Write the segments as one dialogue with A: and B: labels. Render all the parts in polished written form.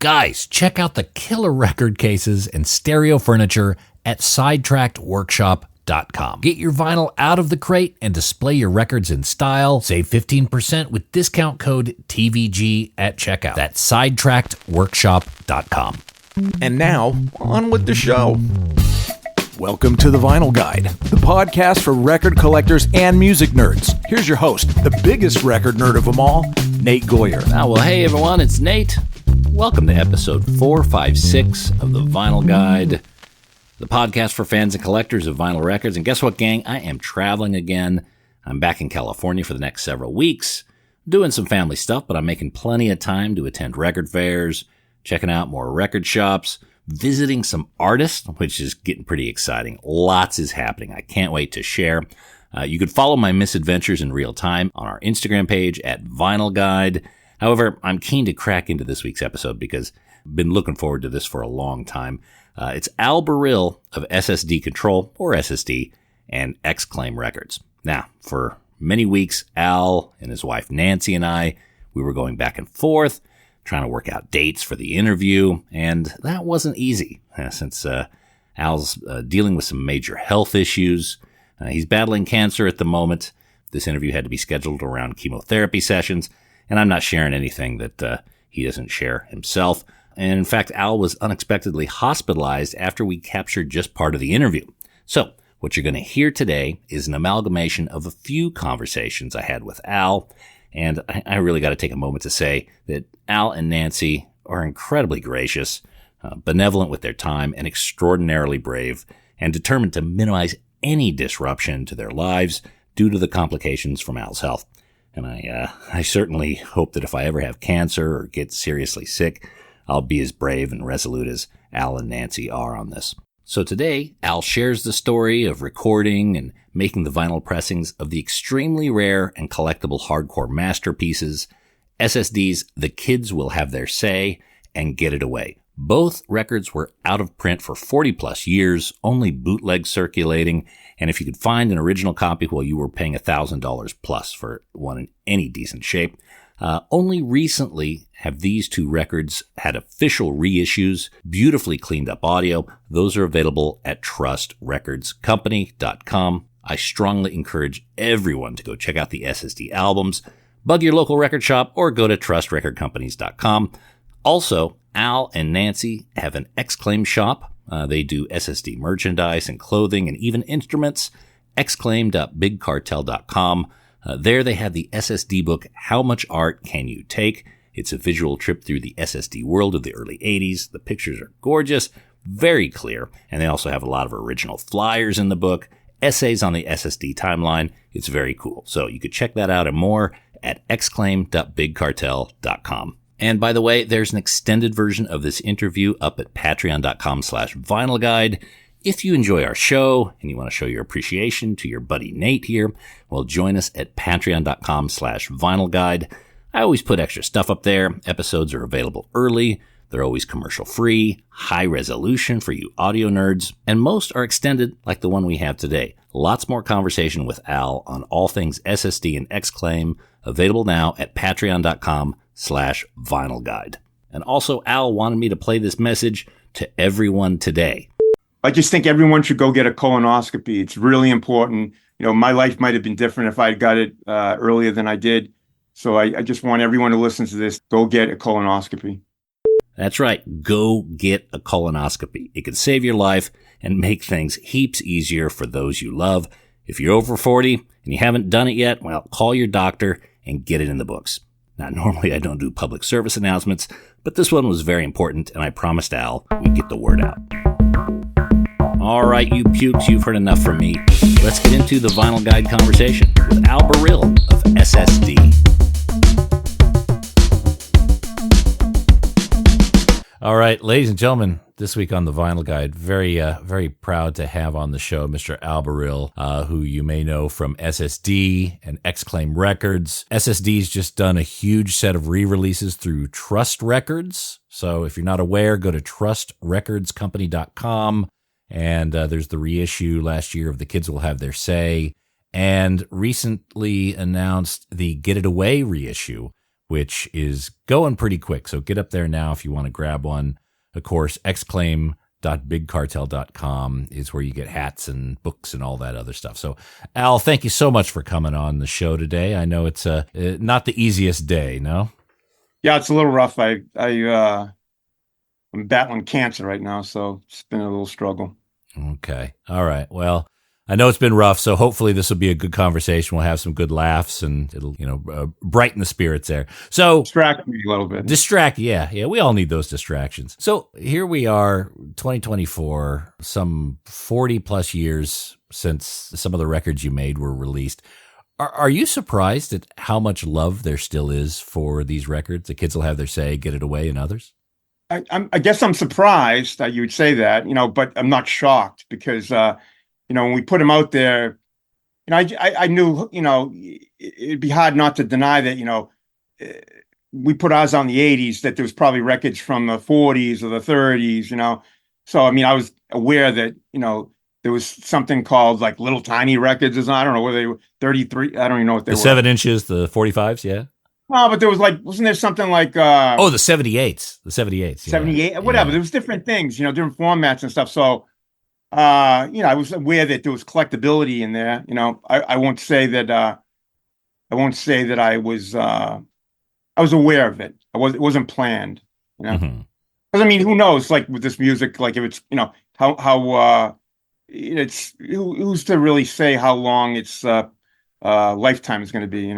A: Guys, check out the killer record cases and stereo furniture at sidetrackedworkshop.com. Get your vinyl out of the crate and display your records in style. Save 15% with discount code TVG at checkout. That's sidetrackedworkshop.com.
B: And now, on with the show. Welcome to The Vinyl Guide, the podcast for record collectors and music nerds. Here's your host, the biggest record nerd of them all, Nate Goyer.
A: Hey everyone, it's Nate. Welcome to episode 456 of The Vinyl Guide, the podcast for fans and collectors of vinyl records. And guess what, gang? I am traveling again. I'm back in California for the next several weeks, doing some family stuff, but I'm making plenty of time to attend record fairs, checking out more record shops, visiting some artists, which is getting pretty exciting. Lots is happening. I can't wait to share. You could follow my misadventures in real time on our Instagram page at Vinyl Guide. However, I'm keen to crack into this week's episode because I've been looking forward to this for a long time. It's Al Barile of Decontrol, or SSD, and Xclaim Records. Now, for many weeks, Al and his wife Nancy and we were going back and forth, trying to work out dates for the interview, and that wasn't easy since Al's dealing with some major health issues. He's battling cancer at the moment. This interview had to be scheduled around chemotherapy sessions, and I'm not sharing anything that he doesn't share himself. And in fact, Al was unexpectedly hospitalized after we captured just part of the interview. So what you're going to hear today is an amalgamation of a few conversations I had with Al. And I really got to take a moment to say that Al and Nancy are incredibly gracious, benevolent with their time, and extraordinarily brave, and determined to minimize any disruption to their lives due to the complications from Al's health. And I certainly hope that if I ever have cancer or get seriously sick, I'll be as brave and resolute as Al and Nancy are on this. So today, Al shares the story of recording and making the vinyl pressings of the extremely rare and collectible hardcore masterpieces, SSD's The Kids Will Have Their Say, and Get It Away. Both records were out of print for 40 plus years, only bootleg circulating, and if you could find an original copy, well, you were paying $1,000 plus for one in any decent shape. Only recently have these two records had official reissues, beautifully cleaned up audio. Those are available at trustrecordscompany.com. I strongly encourage everyone to go check out the SSD albums, bug your local record shop, or go to trustrecordcompanies.com. Also, Al and Nancy have an Xclaim shop. They do SSD merchandise and clothing and even instruments. Xclaim.bigcartel.com. There they have the SSD book, How Much Art Can You Take? It's a visual trip through the SSD world of the early 80s. The pictures are gorgeous, very clear, and they also have a lot of original flyers in the book, essays on the SSD timeline. It's very cool. So you could check that out and more at xclaim.bigcartel.com. And by the way, there's an extended version of this interview up at patreon.com/vinylguide. If you enjoy our show and you want to show your appreciation to your buddy Nate here, well, join us at patreon.com/vinylguide. I always put extra stuff up there. Episodes are available early. They're always commercial free, high resolution for you audio nerds, and most are extended like the one we have today. Lots more conversation with Al on all things SSD and Xclaim, available now at patreon.com/vinylguide. And also, Al wanted me to play this message to everyone today.
C: I just think everyone should go get a colonoscopy. It's really important. You know, my life might have been different if I got it earlier than I did. So I just want everyone who listens to this, go get a colonoscopy.
A: That's right. Go get a colonoscopy. It can save your life and make things heaps easier for those you love. If you're over 40 and you haven't done it yet, well, call your doctor and get it in the books. Now, normally I don't do public service announcements, but this one was very important, and I promised Al we'd get the word out. All right, you pukes, you've heard enough from me. Let's get into the Vinyl Guide conversation with Al Barile of SSD. All right, ladies and gentlemen, this week on the Vinyl Guide, very proud to have on the show Mr. Al Barile, who you may know from SSD and Xclaim Records. SSD's just done a huge set of re-releases through Trust Records. So if you're not aware, go to trustrecordscompany.com. And there's the reissue last year of The Kids Will Have Their Say, and recently announced the Get It Away reissue, which is going pretty quick. So get up there now if you want to grab one. Of course, Xclaim.bigcartel.com is where you get hats and books and all that other stuff. So, Al, thank you so much for coming on the show today. I know it's not the easiest day, no?
C: Yeah, it's a little rough. I'm battling cancer right now, so it's been a little struggle.
A: Okay. All right. Well, I know it's been rough, so hopefully this will be a good conversation. We'll have some good laughs, and it'll, brighten the spirits there. So
C: distract me a little bit.
A: Yeah. We all need those distractions. So here we are, 2024, some 40 plus years since some of the records you made were released. Are you surprised at how much love there still is for these records? The kids will have their say, Get It Away, and others.
C: I guess I'm surprised that you would say that, but I'm not shocked because. When we put them out there, I knew, it'd be hard not to deny that, we put ours out in the 80s, that there was probably records from the 40s or the 30s, So, I was aware that, there was something called like little tiny records. I don't know whether they were 33. I don't even know what they were.
A: The 7 inches, the 45s, yeah.
C: No, but there was wasn't there something like...
A: the 78s. The 78s.
C: 78, whatever. Yeah. There was different things, different formats and stuff. So, I was aware that there was collectability in there. I won't say that I was aware of it. It wasn't planned,
A: Mm-hmm.
C: Because who knows, like with this music, like if it's, how it's, who's to really say how long its lifetime is going to be,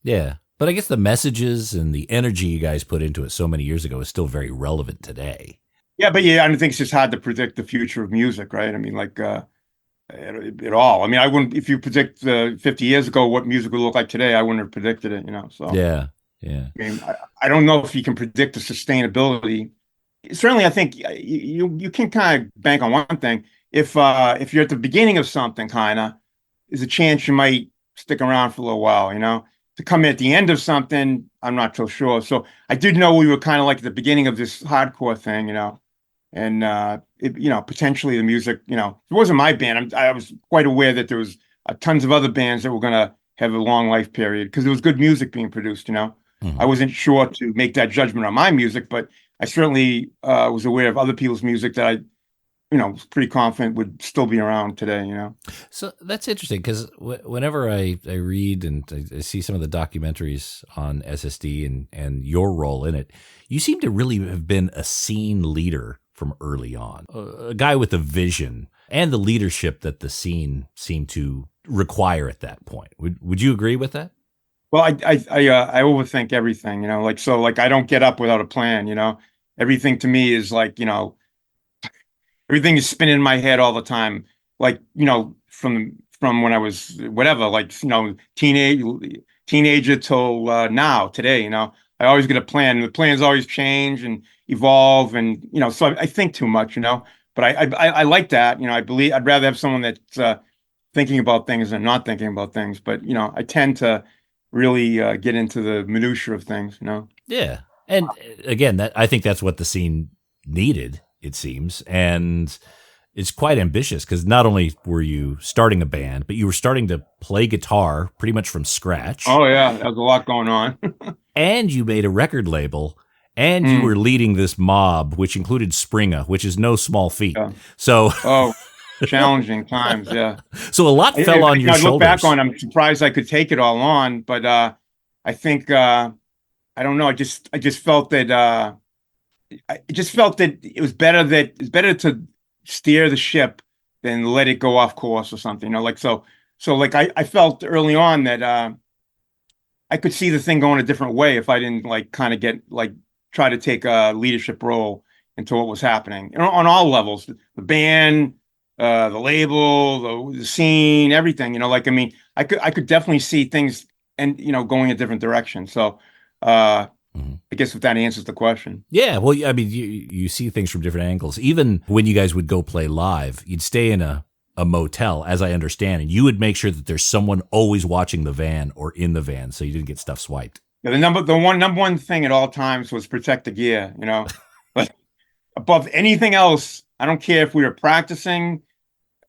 A: Yeah. But I guess the messages and the energy you guys put into it so many years ago is still very relevant today.
C: Yeah, but I think it's just hard to predict the future of music, right? At all. I wouldn't, if you predict 50 years ago what music would look like today, I wouldn't have predicted it, So
A: yeah.
C: I don't know if you can predict the sustainability. Certainly, I think you can kind of bank on one thing. If you're at the beginning of something, there's a chance you might stick around for a little while, To come in at the end of something, I'm not so sure. So I did know we were kind of like at the beginning of this hardcore thing, and potentially the music, it wasn't my band. I was quite aware that there was tons of other bands that were going to have a long life period because there was good music being produced,
A: Mm-hmm.
C: I wasn't sure to make that judgment on my music, but I certainly was aware of other people's music that I was pretty confident would still be around today,
A: So that's interesting because whenever I read and I see some of the documentaries on SSD and your role in it, you seem to really have been a scene leader from early on, a guy with a vision and the leadership that the scene seemed to require at that point. Would you agree with that?
C: Well, I overthink everything, I don't get up without a plan, everything to me is everything is spinning in my head all the time. From when I was whatever, teenager till now, today, I always get a plan. The plans always change and evolve, and so I think too much, But I like that, I believe I'd rather have someone that's thinking about things than not thinking about things. But I tend to really get into the minutia of things,
A: Yeah, and again, I think that's what the scene needed. It seems, and it's quite ambitious because not only were you starting a band, but you were starting to play guitar pretty much from scratch.
C: Oh yeah, there's a lot going on.
A: And you made a record label, and you were leading this mob, which included Springa, which is no small feat. Yeah. So,
C: challenging times, yeah.
A: So a lot fell on your shoulders.
C: I look back on, I'm surprised I could take it all on, but I think I don't know. I just felt that. I just felt that it's better to steer the ship than let it go off course or something, I felt early on that I could see the thing going a different way if I didn't try to take a leadership role into what was happening on all levels, the band, the label, the scene, everything, I could definitely see things and, going a different direction. So, I guess if that answers the question.
A: Yeah, well, you see things from different angles. Even when you guys would go play live, you'd stay in a motel, as I understand, and you would make sure that there's someone always watching the van or in the van so you didn't get stuff swiped.
C: Yeah, the number one thing at all times was protect the gear, But above anything else, I don't care if we were practicing,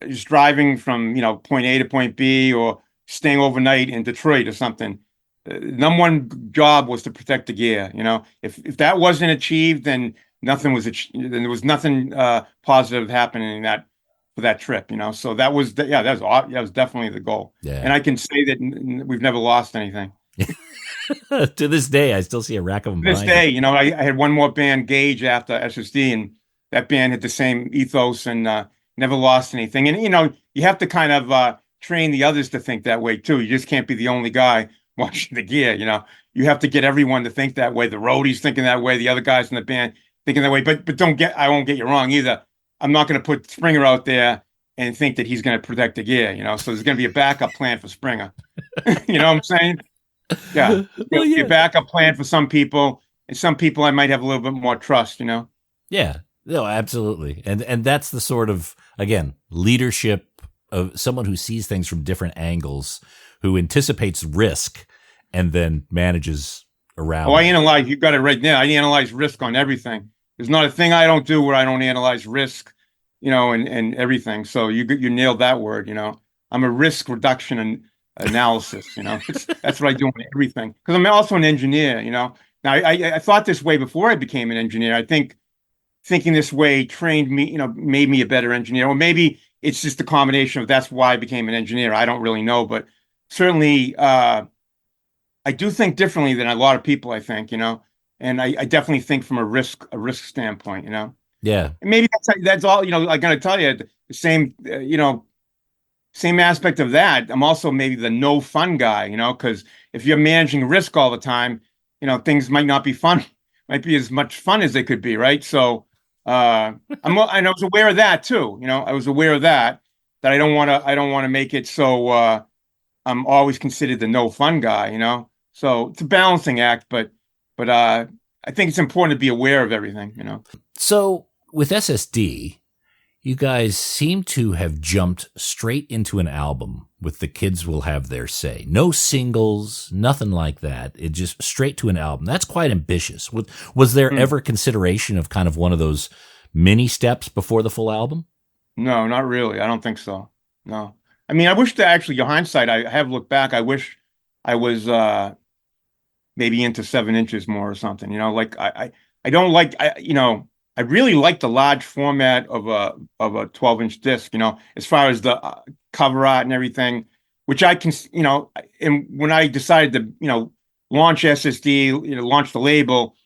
C: just driving from, point A to point B or staying overnight in Detroit or something. number one job was to protect the gear. If that wasn't achieved, then then there was nothing positive happening for that trip. So that was that was definitely the goal.
A: Yeah.
C: And I can say that we've never lost anything.
A: To this day, I still see a rack of them.
C: This day, I had one more band, Gauge, after SSD, and that band had the same ethos and never lost anything. And you have to kind of train the others to think that way too. You just can't be the only guy watching the gear. You have to get everyone to think that way. The roadies thinking that way, the other guys in the band thinking that way. But I won't get you wrong either. I'm not going to put Springer out there and think that he's going to protect the gear. So there's going to be a backup plan for Springer. You know what I'm saying? Yeah. Well, yeah. A backup plan for some people, and some people I might have a little bit more trust.
A: Yeah. No, absolutely. And that's the sort of, again, leadership of someone who sees things from different angles, who anticipates risk and then manages around.
C: Oh, I analyze. You got it right there. I analyze risk on everything. There's not a thing I don't do where I don't analyze risk, and everything. So you nailed that word. I'm a risk reduction and analysis. That's what I do on everything. Because I'm also an engineer. Now I thought this way before I became an engineer. I think thinking this way trained me. Made me a better engineer. Or maybe it's just a combination of that's why I became an engineer. I don't really know, but certainly I do think differently than a lot of people. I think and I definitely think from a risk standpoint.
A: Yeah.
C: And maybe that's all. I got to tell you the same. Same aspect of that. I'm also maybe the no fun guy. Because if you're managing risk all the time, things might not be fun. Might be as much fun as they could be, right? So I was aware of that too. I was aware of that I don't want to make it so I'm always considered the no fun guy. So it's a balancing act, but I think it's important to be aware of everything.
A: So with SSD, you guys seem to have jumped straight into an album with The Kids Will Have Their Say. No singles, nothing like that. It just straight to an album. That's quite ambitious. Was there ever consideration of kind of one of those mini steps before the full album?
C: No, not really. I don't think so. No. I mean, I wish to actually, your hindsight, I have looked back. I wish I was maybe into 7 inches more or something. Like I don't like, I really like the large format of a 12-inch disc, as far as the cover art and everything, which I can, and when I decided to, launch SSD, launch the label,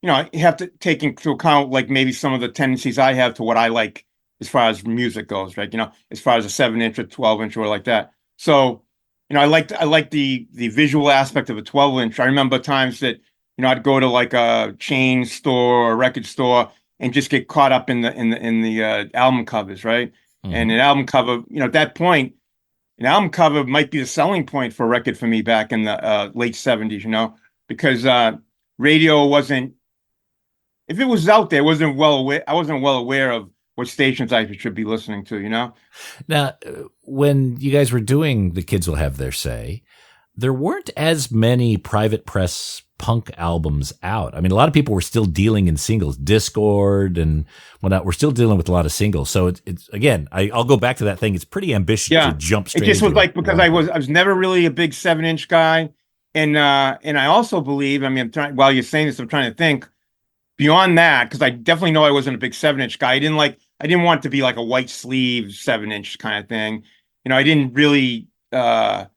C: I have to take into account like maybe some of the tendencies I have to what I like as far as music goes, right? As far as a 7-inch or 12-inch or like that. So, I like the visual aspect of a 12-inch. I remember times that, I'd go to like a chain store or a record store and just get caught up in the album covers, right? Mm-hmm. And an album cover, at that point, an album cover might be the selling point for a record for me back in the late 70s, because radio wasn't, if it was out there, I wasn't well aware of what stations I should be listening to,
A: Now, when you guys were doing The Kids Will Have Their Say, there weren't as many private press punk albums out. I mean, a lot of people were still dealing in singles. Discord and whatnot, we're still dealing with a lot of singles. So it's again, I'll go back to that thing. It's pretty ambitious to jump straight.
C: It just was like, because I was never really a big 7-inch guy. And I also believe, I mean, while you're saying this, I'm trying to think beyond that, because I definitely know I wasn't a big 7-inch guy. I didn't want it to be like a white sleeve 7-inch kind of thing. I didn't really, I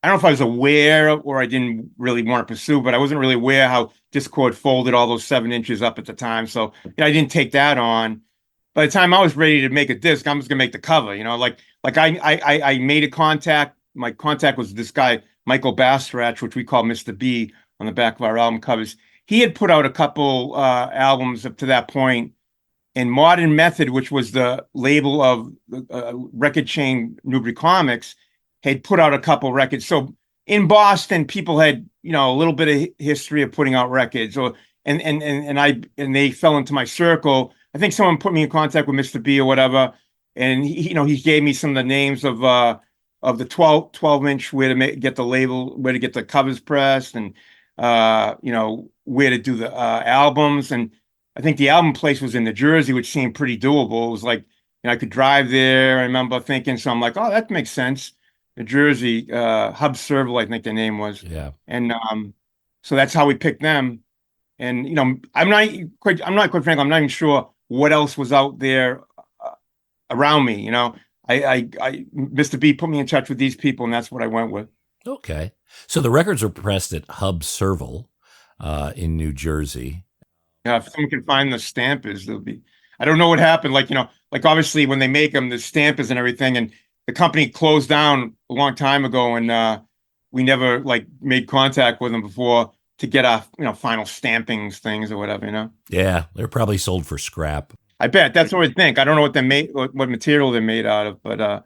C: don't know if I was aware or I didn't really want to pursue, but I wasn't really aware how Discord folded all those 7 inches up at the time. So I didn't take that on. By the time I was ready to make a disc, I'm just gonna make the cover. I made a contact. My contact was this guy, Michael Bastrach, which we call Mr. B on the back of our album covers. He had put out a couple albums up to that point, and Modern Method, which was the label of record chain Newbury Comics, had put out a couple records. So in Boston, people had, a little bit of history of putting out records, and they fell into my circle. I think someone put me in contact with Mr. B or whatever, and he gave me some of the names of the 12-inch, where to get the label, where to get the covers pressed, and where to do the albums. And I think the album place was in New Jersey, which seemed pretty doable. It was like, I could drive there. I remember thinking, so I'm like, oh, that makes sense. New Jersey, Hub Serval, I think the name was.
A: Yeah.
C: And so that's how we picked them. And I'm not quite frankly, I'm not even sure what else was out there around me. Mr. B put me in touch with these people, and that's what I went with.
A: Okay. So the records were pressed at Hub Serval in New Jersey.
C: Yeah, if someone can find the stampers, there'll be. I don't know what happened. Like obviously when they make them, the stampers and everything, and the company closed down a long time ago, and we never made contact with them before to get our final stampings things or whatever.
A: Yeah, they're probably sold for scrap.
C: I bet that's what I think. I don't know what they made, what material they're made out of, but I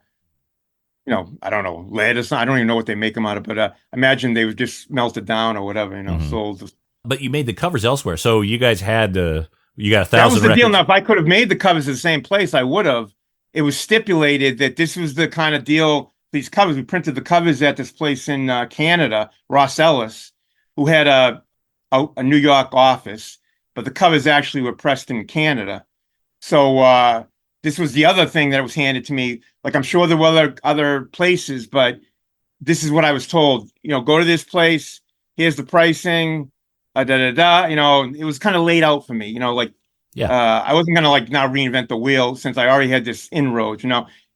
C: don't know, lead or something. I don't even know what they make them out of, but I imagine they were just melted down or whatever, sold.
A: But you made the covers elsewhere, so you guys had you got 1,000.
C: That was the
A: records.
C: deal. Now, if I could have made the covers at the same place, I would have. It was stipulated that this was the kind of deal. These covers, we printed the covers at this place in Canada, Ross Ellis, who had a New York office, but the covers actually were pressed in Canada. So this was the other thing that was handed to me. Like, I'm sure there were other places, but this is what I was told. Go to this place. Here's the pricing. It was kind of laid out for me. I wasn't gonna now reinvent the wheel since I already had this inroads.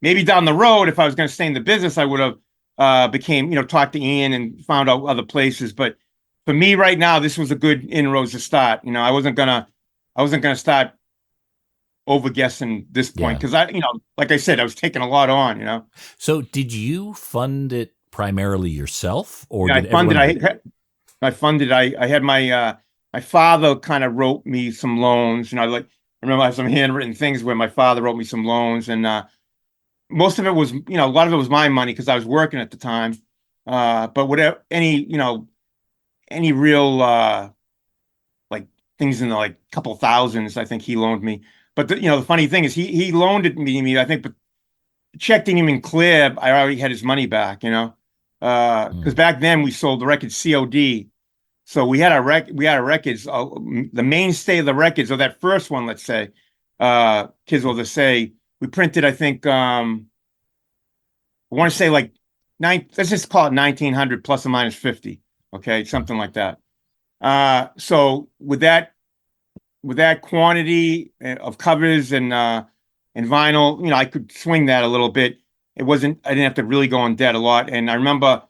C: Maybe down the road, if I was gonna stay in the business, I would have talked to Ian and found out other places. But for me right now, this was a good inroads to start. I wasn't gonna start over guessing this point because like I said, I was taking a lot on.
A: So did you fund it primarily yourself, or
C: I
A: did
C: funded?
A: everyone...
C: I funded. I had my father kind of wrote me some loans. I remember I have some handwritten things where my father wrote me some loans, and most of it was a lot of it was my money because I was working at the time. But whatever any real things in the couple thousands, I think he loaned me. But the funny thing is he loaned it me, I think, but the check didn't even clear. I already had his money back, because back then we sold the records COD. So we had our records, the mainstay of the records, or that first one, let's say, Kids will just say, we printed, I think, I want to say let's just call it 1900 plus or minus 50. Okay. Something like that. So with that quantity of covers and vinyl, I could swing that a little bit. I didn't have to really go in debt a lot. And I remember,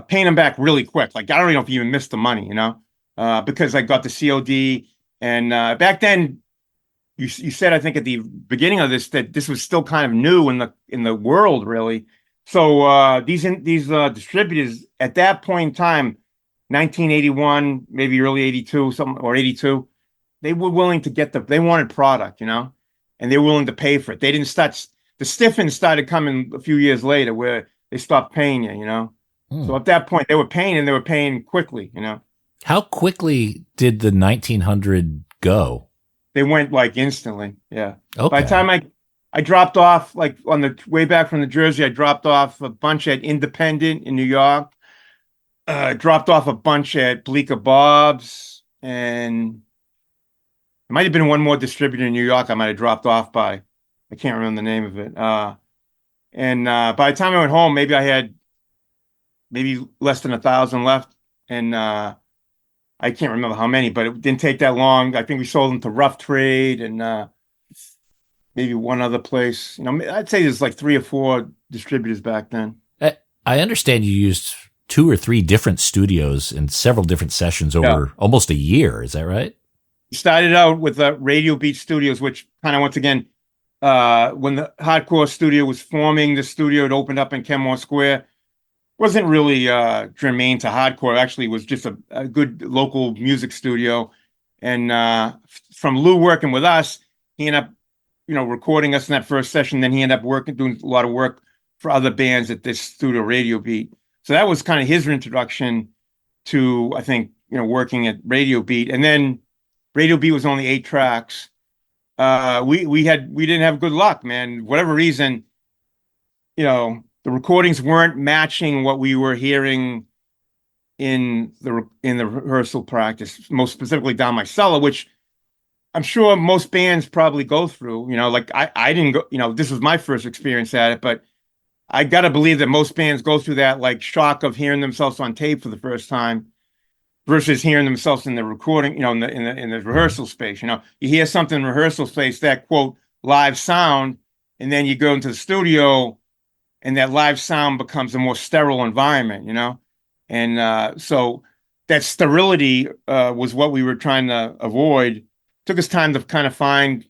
C: paying them back really quick. I don't even know if you even missed the money, because I got the COD. And back then, you said, I think at the beginning of this, that this was still kind of new in the world, really. So these distributors at that point in time, 1981, maybe early 82, something, or 82, they were willing to they wanted product, and they were willing to pay for it. They didn't start, the stiffins started coming a few years later where they stopped paying you, So at that point they were paying, and they were paying quickly,
A: How quickly did the 1900 go?
C: They went instantly. Yeah.
A: Okay.
C: By the time I dropped off, on the way back from New Jersey, I dropped off a bunch at Independent in New York. Dropped off a bunch at Bleecker Bob's, and it might have been one more distributor in New York I might have dropped off by. I can't remember the name of it. And by the time I went home, maybe I had less than 1,000 left. And I can't remember how many, but it didn't take that long. I think we sold them to Rough Trade and maybe one other place. I'd say there's 3 or 4 distributors back then.
A: I understand you used 2 or 3 different studios in several different sessions over almost a year. Is that right?
C: Started out with Radio Beat Studios, which kind of, once again, when the hardcore studio was forming, the studio had opened up in Kenmore Square. Wasn't really germane to hardcore. Actually, it was just a good local music studio. And from Lou working with us, he ended up, recording us in that first session. Then he ended up doing a lot of work for other bands at this studio, Radio Beat. So that was kind of his introduction to, I think, working at Radio Beat. And then Radio Beat was only 8 tracks. We didn't have good luck, man. Whatever reason, the recordings weren't matching what we were hearing in the rehearsal practice, most specifically down my cellar, which I'm sure most bands probably go through. I didn't go. This was my first experience at it, but I got to believe that most bands go through that like shock of hearing themselves on tape for the first time versus hearing themselves in the recording, in the rehearsal space. You hear something in rehearsal space, that quote live sound, and then you go into the studio and that live sound becomes a more sterile environment. And so that sterility was what we were trying to avoid. Took us time to kind of find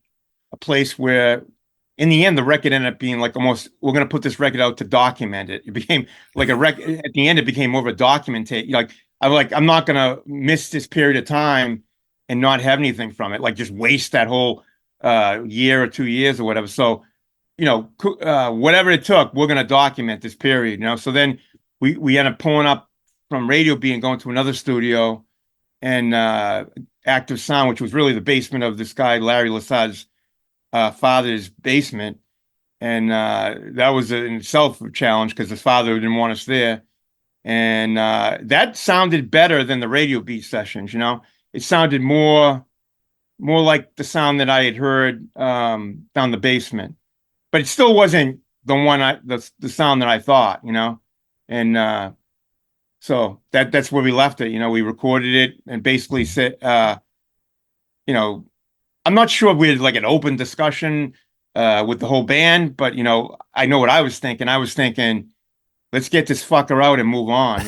C: a place where, in the end, the record ended up being like almost, we're going to put this record out to document it. It became like a record. At the end, it became more of a documentation. I'm not going to miss this period of time and not have anything from it. Like just waste that whole year or 2 years or whatever. So, whatever it took, we're going to document this period. So then we ended up pulling up from Radio B and going to another studio and Active Sound, which was really the basement of this guy Larry Lassade's father's basement. And that was in itself a challenge because his father didn't want us there. And that sounded better than the Radio Beat sessions. It sounded more like the sound that I had heard down the basement, but it still wasn't the sound that I thought. And so that's where we left it. We recorded it and basically said, I'm not sure if we had like an open discussion with the whole band, but I know what I was thinking. I was thinking, let's get this fucker out and move on.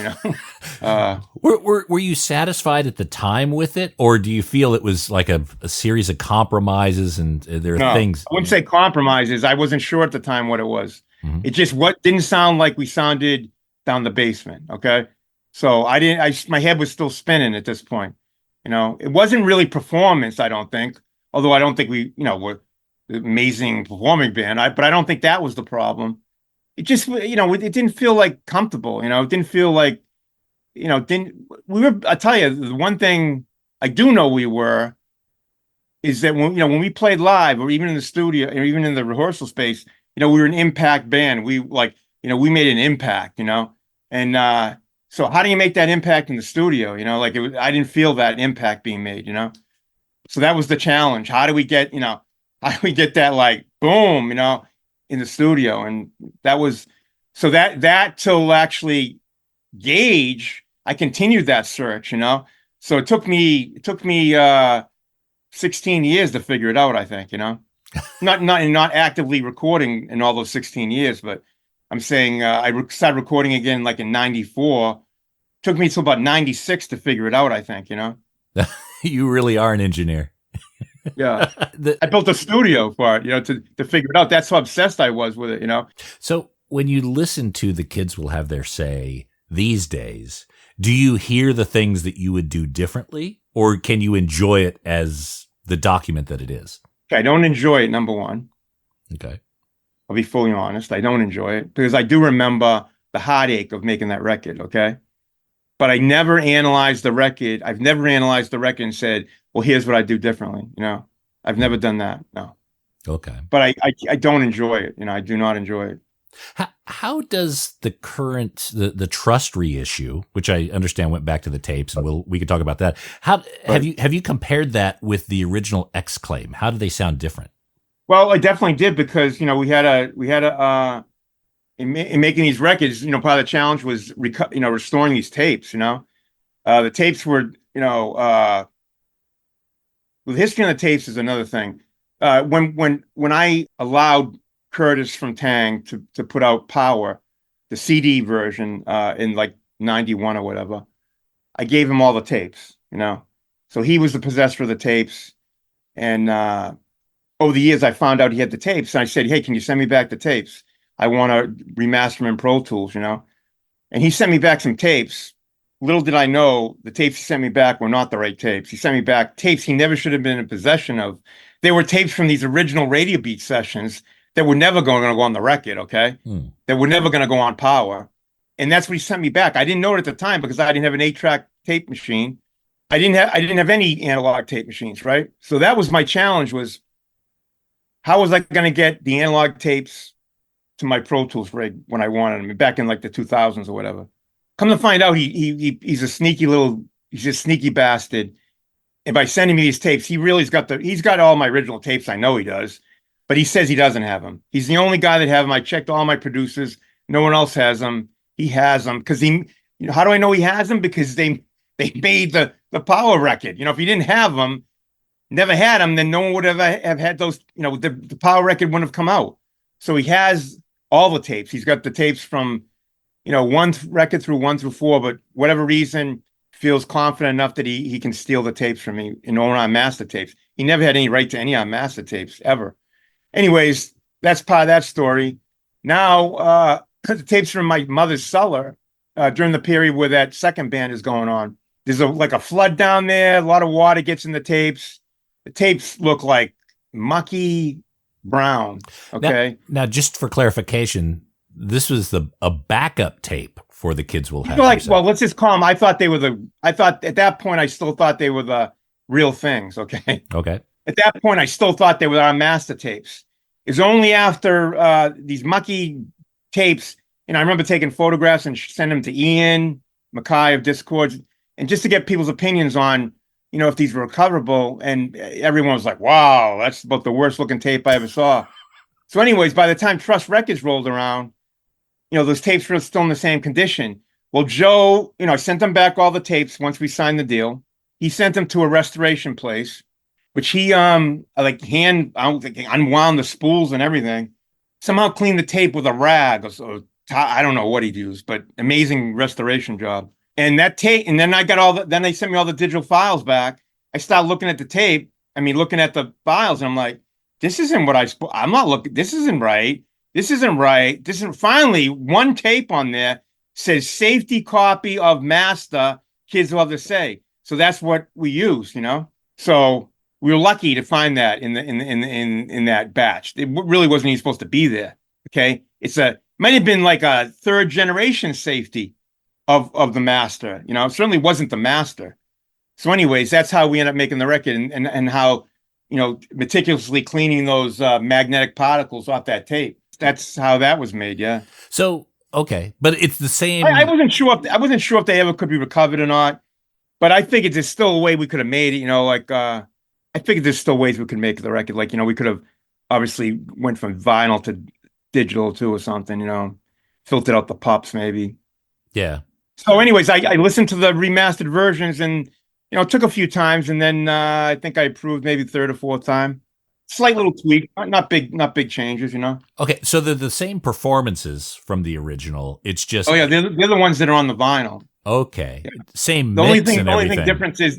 A: Were you satisfied at the time with it, or do you feel it was like a series of compromises and there are things?
C: I wouldn't say compromises. I wasn't sure at the time what it was. Mm-hmm. It just didn't sound like we sounded down the basement. Okay, so my head was still spinning at this point. It wasn't really performance. I don't think, although I don't think we, were an amazing performing band. But I don't think that was the problem. It just, it didn't feel like comfortable. It didn't feel like, I tell you, the one thing I do know is that when we played live or even in the studio or even in the rehearsal space, we were an impact band. We we made an impact, and so how do you make that impact in the studio? I didn't feel that impact being made, so that was the challenge. How do we get that like boom, in the studio? And that was so that till actually Gauge, I continued that search, so it took me 16 years to figure it out, I think, not actively recording in all those 16 years, but I'm saying I started recording again like in 94. Took me till about 96 to figure it out, I think,
A: You really are an engineer.
C: Yeah. I built a studio for it, to figure it out. That's how obsessed I was with it,
A: So when you listen to The Kids Will Have Their Say these days, do you hear the things that you would do differently, or can you enjoy it as the document that it is?
C: Okay, I don't enjoy it, number one.
A: Okay.
C: I'll be fully honest. I don't enjoy it because I do remember the heartache of making that record, okay? But I never analyzed the record. I've never analyzed the record and said, well, here's what I do differently. I've never done that. No.
A: Okay.
C: But I don't enjoy it. I do not enjoy it.
A: How does the current, the trust reissue, which I understand went back to the tapes, and we could talk about that. Have you compared that with the original Xclaim? How do they sound different?
C: Well, I definitely did because, we had a in making these records, part of the challenge was, restoring these tapes, the tapes were, the history on the tapes is another thing. When I allowed Curtis from Tang to put out Power, the CD version, in like 91 or whatever, I gave him all the tapes, so he was the possessor of the tapes. And, over the years, I found out he had the tapes, and I said, hey, can you send me back the tapes? I want to remaster them in Pro Tools, And he sent me back some tapes. Little did I know, the tapes he sent me back were not the right tapes. He sent me back tapes he never should have been in possession of. They were tapes from these original Radio Beat sessions that were never going to go on the record, okay? That were never going to go on Power. And that's what he sent me back. I didn't know it at the time because I didn't have an 8-track tape machine. I didn't have any analog tape machines, right? So that was my challenge, was how was I going to get the analog tapes to my Pro Tools rig when I wanted them back in like the 2000s or whatever. Come to find out, he's a sneaky bastard. And by sending me these tapes, he's got all my original tapes. I know he does, but he says he doesn't have them. He's the only guy that have them. I checked all my producers. No one else has them. He has them because how do I know he has them? Because they made the power record. If you didn't have them, never had them, then no one would have had those, the power record wouldn't have come out. So he has all the tapes. He's got the tapes from, one record through 1 through 4, but whatever reason feels confident enough that he can steal the tapes from me and own on master tapes. He never had any right to any on master tapes ever. Anyways, that's part of that story. Now, the tapes from my mother's cellar during the period where that second band is going on. There's like a flood down there. A lot of water gets in the tapes. The tapes look like mucky brown. Okay.
A: Now just for clarification, this was a backup tape for the Kids Will Have.
C: Well, let's just call them. I thought at that point, I still thought they were the real things. Okay.
A: Okay.
C: At that point, I still thought they were our master tapes. It's only after these mucky tapes, I remember taking photographs and sending them to Ian Mackay of Discord, and just to get people's opinions on, if these were recoverable. And everyone was like, wow, that's about the worst looking tape I ever saw. So anyways, by the time Trust Records rolled around, those tapes were still in the same condition. Well, Joe, I sent him back all the tapes once we signed the deal. He sent them to a restoration place, which he unwound the spools and everything. Somehow cleaned the tape with a rag. I don't know what he'd used, but amazing restoration job. And that tape, and then then they sent me all the digital files back. I started looking at the tape. Looking at the files, and I'm like, this isn't what I'm not looking. This isn't right. This isn't right. Finally, one tape on there says safety copy of master, Kids Love to Say. So that's what we used, So we were lucky to find that in that batch. It really wasn't even supposed to be there. Okay. Might have been like a third generation safety of the master, it certainly wasn't the master. So anyways, that's how we ended up making the record and how, meticulously cleaning those magnetic particles off that tape. That's how that was made. Yeah.
A: So, okay. But it's the same.
C: I wasn't sure if they ever could be recovered or not, but I figured there's still a way we could have made it, I figured there's still ways we could make the record. Like, we could have obviously went from vinyl to digital too or something, filtered out the pops maybe.
A: Yeah.
C: So anyways, I listened to the remastered versions and, it took a few times, and then I think I approved maybe third or fourth time. Slight little tweak, not big changes,
A: Okay, so they're the same performances from the original. It's just
C: they're the ones that are on the vinyl.
A: Okay, yeah. Same.
C: The
A: mix
C: only thing difference is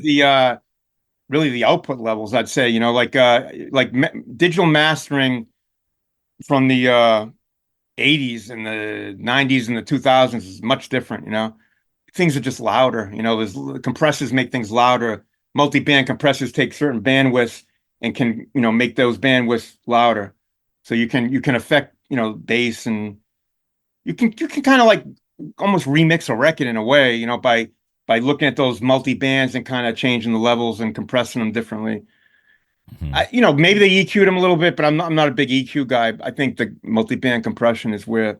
C: really the output levels. I'd say like digital mastering from the 80s and the 90s and the 2000s is much different. Things are just louder. There's compressors make things louder. Multi-band compressors take certain bandwidths and can, make those bandwidths louder. So you can affect, bass, and you can kind of like almost remix a record in a way, by looking at those multi-bands and kind of changing the levels and compressing them differently. Mm-hmm. Maybe they EQ'd them a little bit, but I'm not a big EQ guy. I think the multi-band compression is where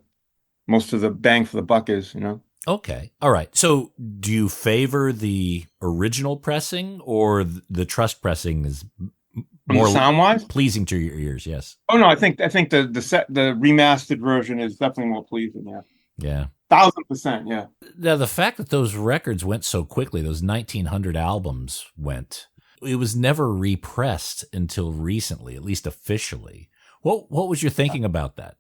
C: most of the bang for the buck is,
A: Okay. All right. So do you favor the original pressing or the Trust pressing is more
C: sound-wise
A: pleasing to your ears? Yes.
C: Oh no, I think the remastered version is definitely more pleasing. Yeah.
A: Yeah.
C: 1,000%. Yeah.
A: Now the fact that those records went so quickly, those 1900 albums went, it was never repressed until recently, at least officially. What was your thinking about that?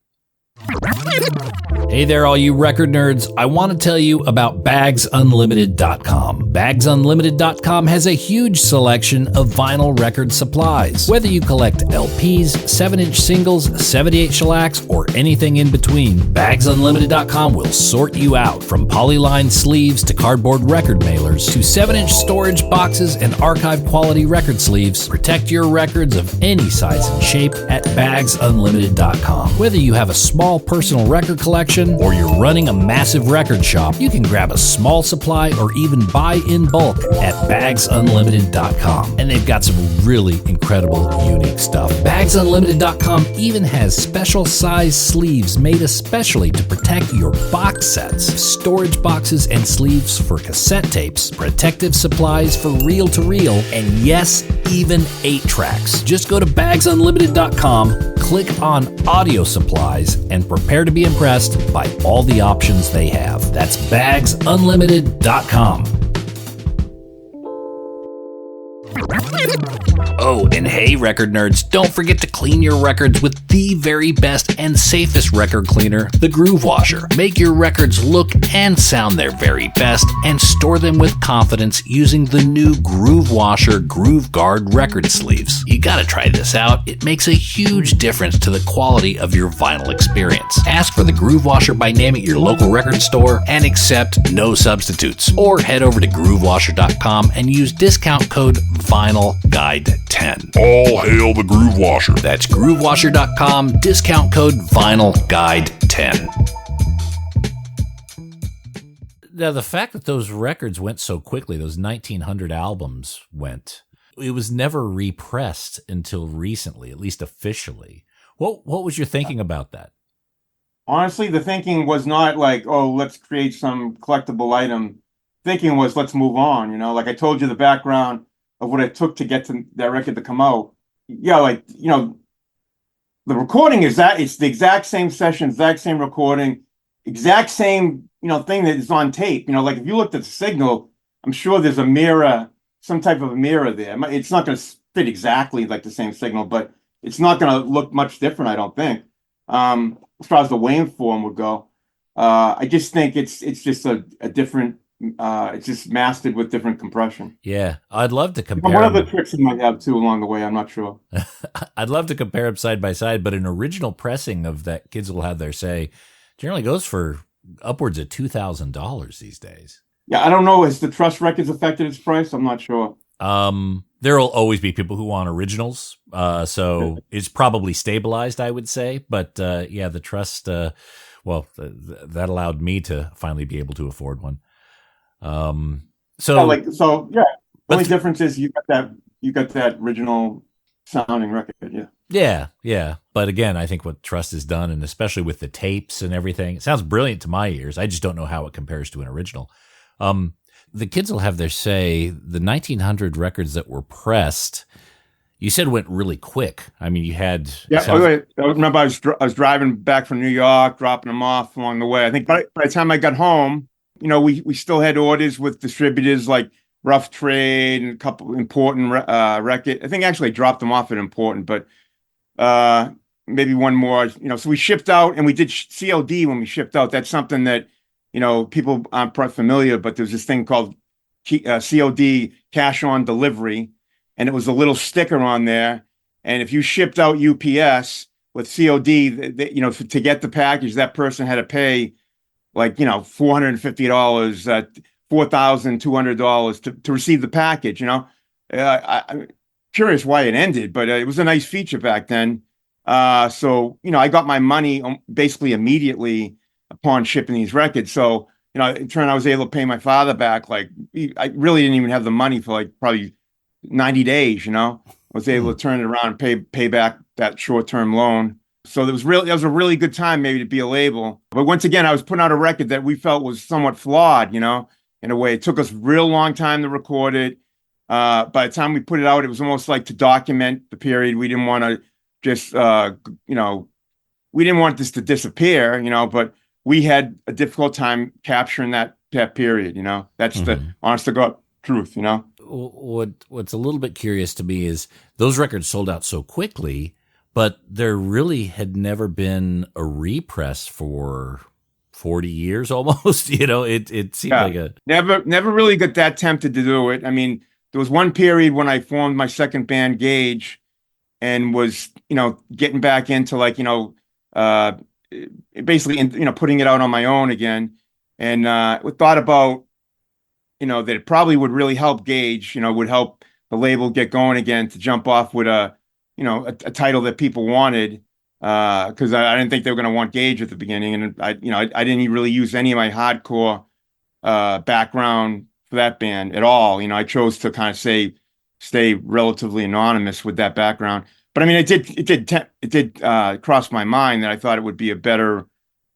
A: Hey there, all you record nerds. I want to tell you about BagsUnlimited.com. BagsUnlimited.com has a huge selection of vinyl record supplies. Whether you collect LPs, 7-inch singles, 78 shellacs, or anything in between, BagsUnlimited.com will sort you out. From polyline sleeves to cardboard record mailers to 7-inch storage boxes and archive quality record sleeves, protect your records of any size and shape at BagsUnlimited.com. Whether you have a small personal record collection or you're running a massive record shop, you can grab a small supply or even buy in bulk at BagsUnlimited.com. And they've got some really incredible, unique stuff. BagsUnlimited.com even has special size sleeves made especially to protect your box sets, storage boxes and sleeves for cassette tapes, protective supplies for reel-to-reel, and yes, even 8-tracks. Just go to BagsUnlimited.com, click Click on Audio Supplies and prepare to be impressed by all the options they have. That's bagsunlimited.com. Oh, and hey, record nerds, don't forget to clean your records with the very best and safest record cleaner, the Groove Washer. Make your records look and sound their very best and store them with confidence using the new Groove Washer Groove Guard record sleeves. You gotta try this out. It makes a huge difference to the quality of your vinyl experience. Ask for the Groove Washer by name at your local record store and accept no substitutes. Or head over to groovewasher.com and use discount code VinylGuide10.
D: All hail the Groove Washer.
A: That's groovewasher.com, discount code VinylGuide10. Now, the fact that those records went so quickly, those 1900 albums went, it was never repressed until recently, at least officially. What was your thinking about that?
C: Honestly, the thinking was not like, oh, let's create some collectible item. Thinking was, let's move on. Like I told you, the background of what it took to get to that record to come out. Yeah, like, the recording is that it's the exact same session, exact same recording, exact same, thing that is on tape. Like if you looked at the signal, I'm sure there's a mirror, some type of a mirror there. It's not going to fit exactly like the same signal, but it's not going to look much different, I don't think. As far as the waveform would go, I just think it's just a different. It's just mastered with different compression.
A: Yeah, I'd love to compare.
C: One of the tricks it might have too along the way. I'm not sure.
A: I'd love to compare them side by side, but an original pressing of that Kids Will Have Their Say generally goes for upwards of $2,000 these days.
C: Yeah, I don't know. Has the Trust Records affected its price? I'm not sure.
A: There will always be people who want originals, so it's probably stabilized, I would say. But yeah, the Trust. That allowed me to finally be able to afford one. The only difference is you got that original sounding record. Yeah. But again, I think what Trust has done, and especially with the tapes and everything, it sounds brilliant to my ears. I just don't know how it compares to an original. The Kids Will Have Their Say, the 1900 records that were pressed, you said went really quick. I mean, you had...
C: Yeah, I remember I was driving back from New York, dropping them off along the way. I think by the time I got home, we still had orders with distributors like Rough Trade and a couple important records. I think actually I dropped them off at Important, but maybe one more. So we shipped out, and we did COD when we shipped out. That's something that people aren't familiar, but there's this thing called COD, cash on delivery, and it was a little sticker on there. And if you shipped out UPS with COD, to get the package, that person had to pay like, $450, $4,200 to receive the package. I'm curious why it ended, but it was a nice feature back then. So I got my money basically immediately upon shipping these records. So, in turn, I was able to pay my father back. Like, I really didn't even have the money for like probably 90 days, I was able to turn it around and pay back that short-term loan. So that was a really good time maybe to be a label. But once again, I was putting out a record that we felt was somewhat flawed, in a way. It took us a real long time to record it. By the time we put it out, it was almost like to document the period. We didn't want to just, we didn't want this to disappear, but we had a difficult time capturing that period, That's the honest to God truth,
A: What's a little bit curious to me is those records sold out so quickly, but there really had never been a repress for 40 years almost. It seemed like a...
C: Never really got that tempted to do it. I mean, there was one period when I formed my second band, Gauge, and was, getting back into like, basically, putting it out on my own again. And we thought about, that it probably would really help Gauge, would help the label get going again to jump off with a title that people wanted, because I didn't think they were going to want Gauge at the beginning, and I didn't really use any of my hardcore background for that band at all. I chose to kind of stay relatively anonymous with that background. But I mean, it did cross my mind that I thought it would be a better.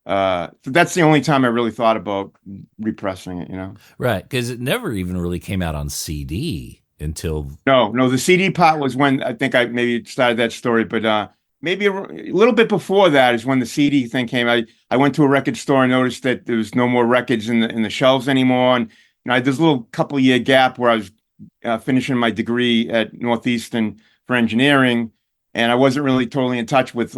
C: So that's the only time I really thought about repressing it.
A: Right, because it never even really came out on CD. Until
C: no, the CD part was when I think I maybe started that story, but maybe a little bit before that is when the CD thing came. I went to a record store and noticed that there was no more records in the shelves anymore. And I had this little couple year gap where I was finishing my degree at Northeastern for engineering, and I wasn't really totally in touch with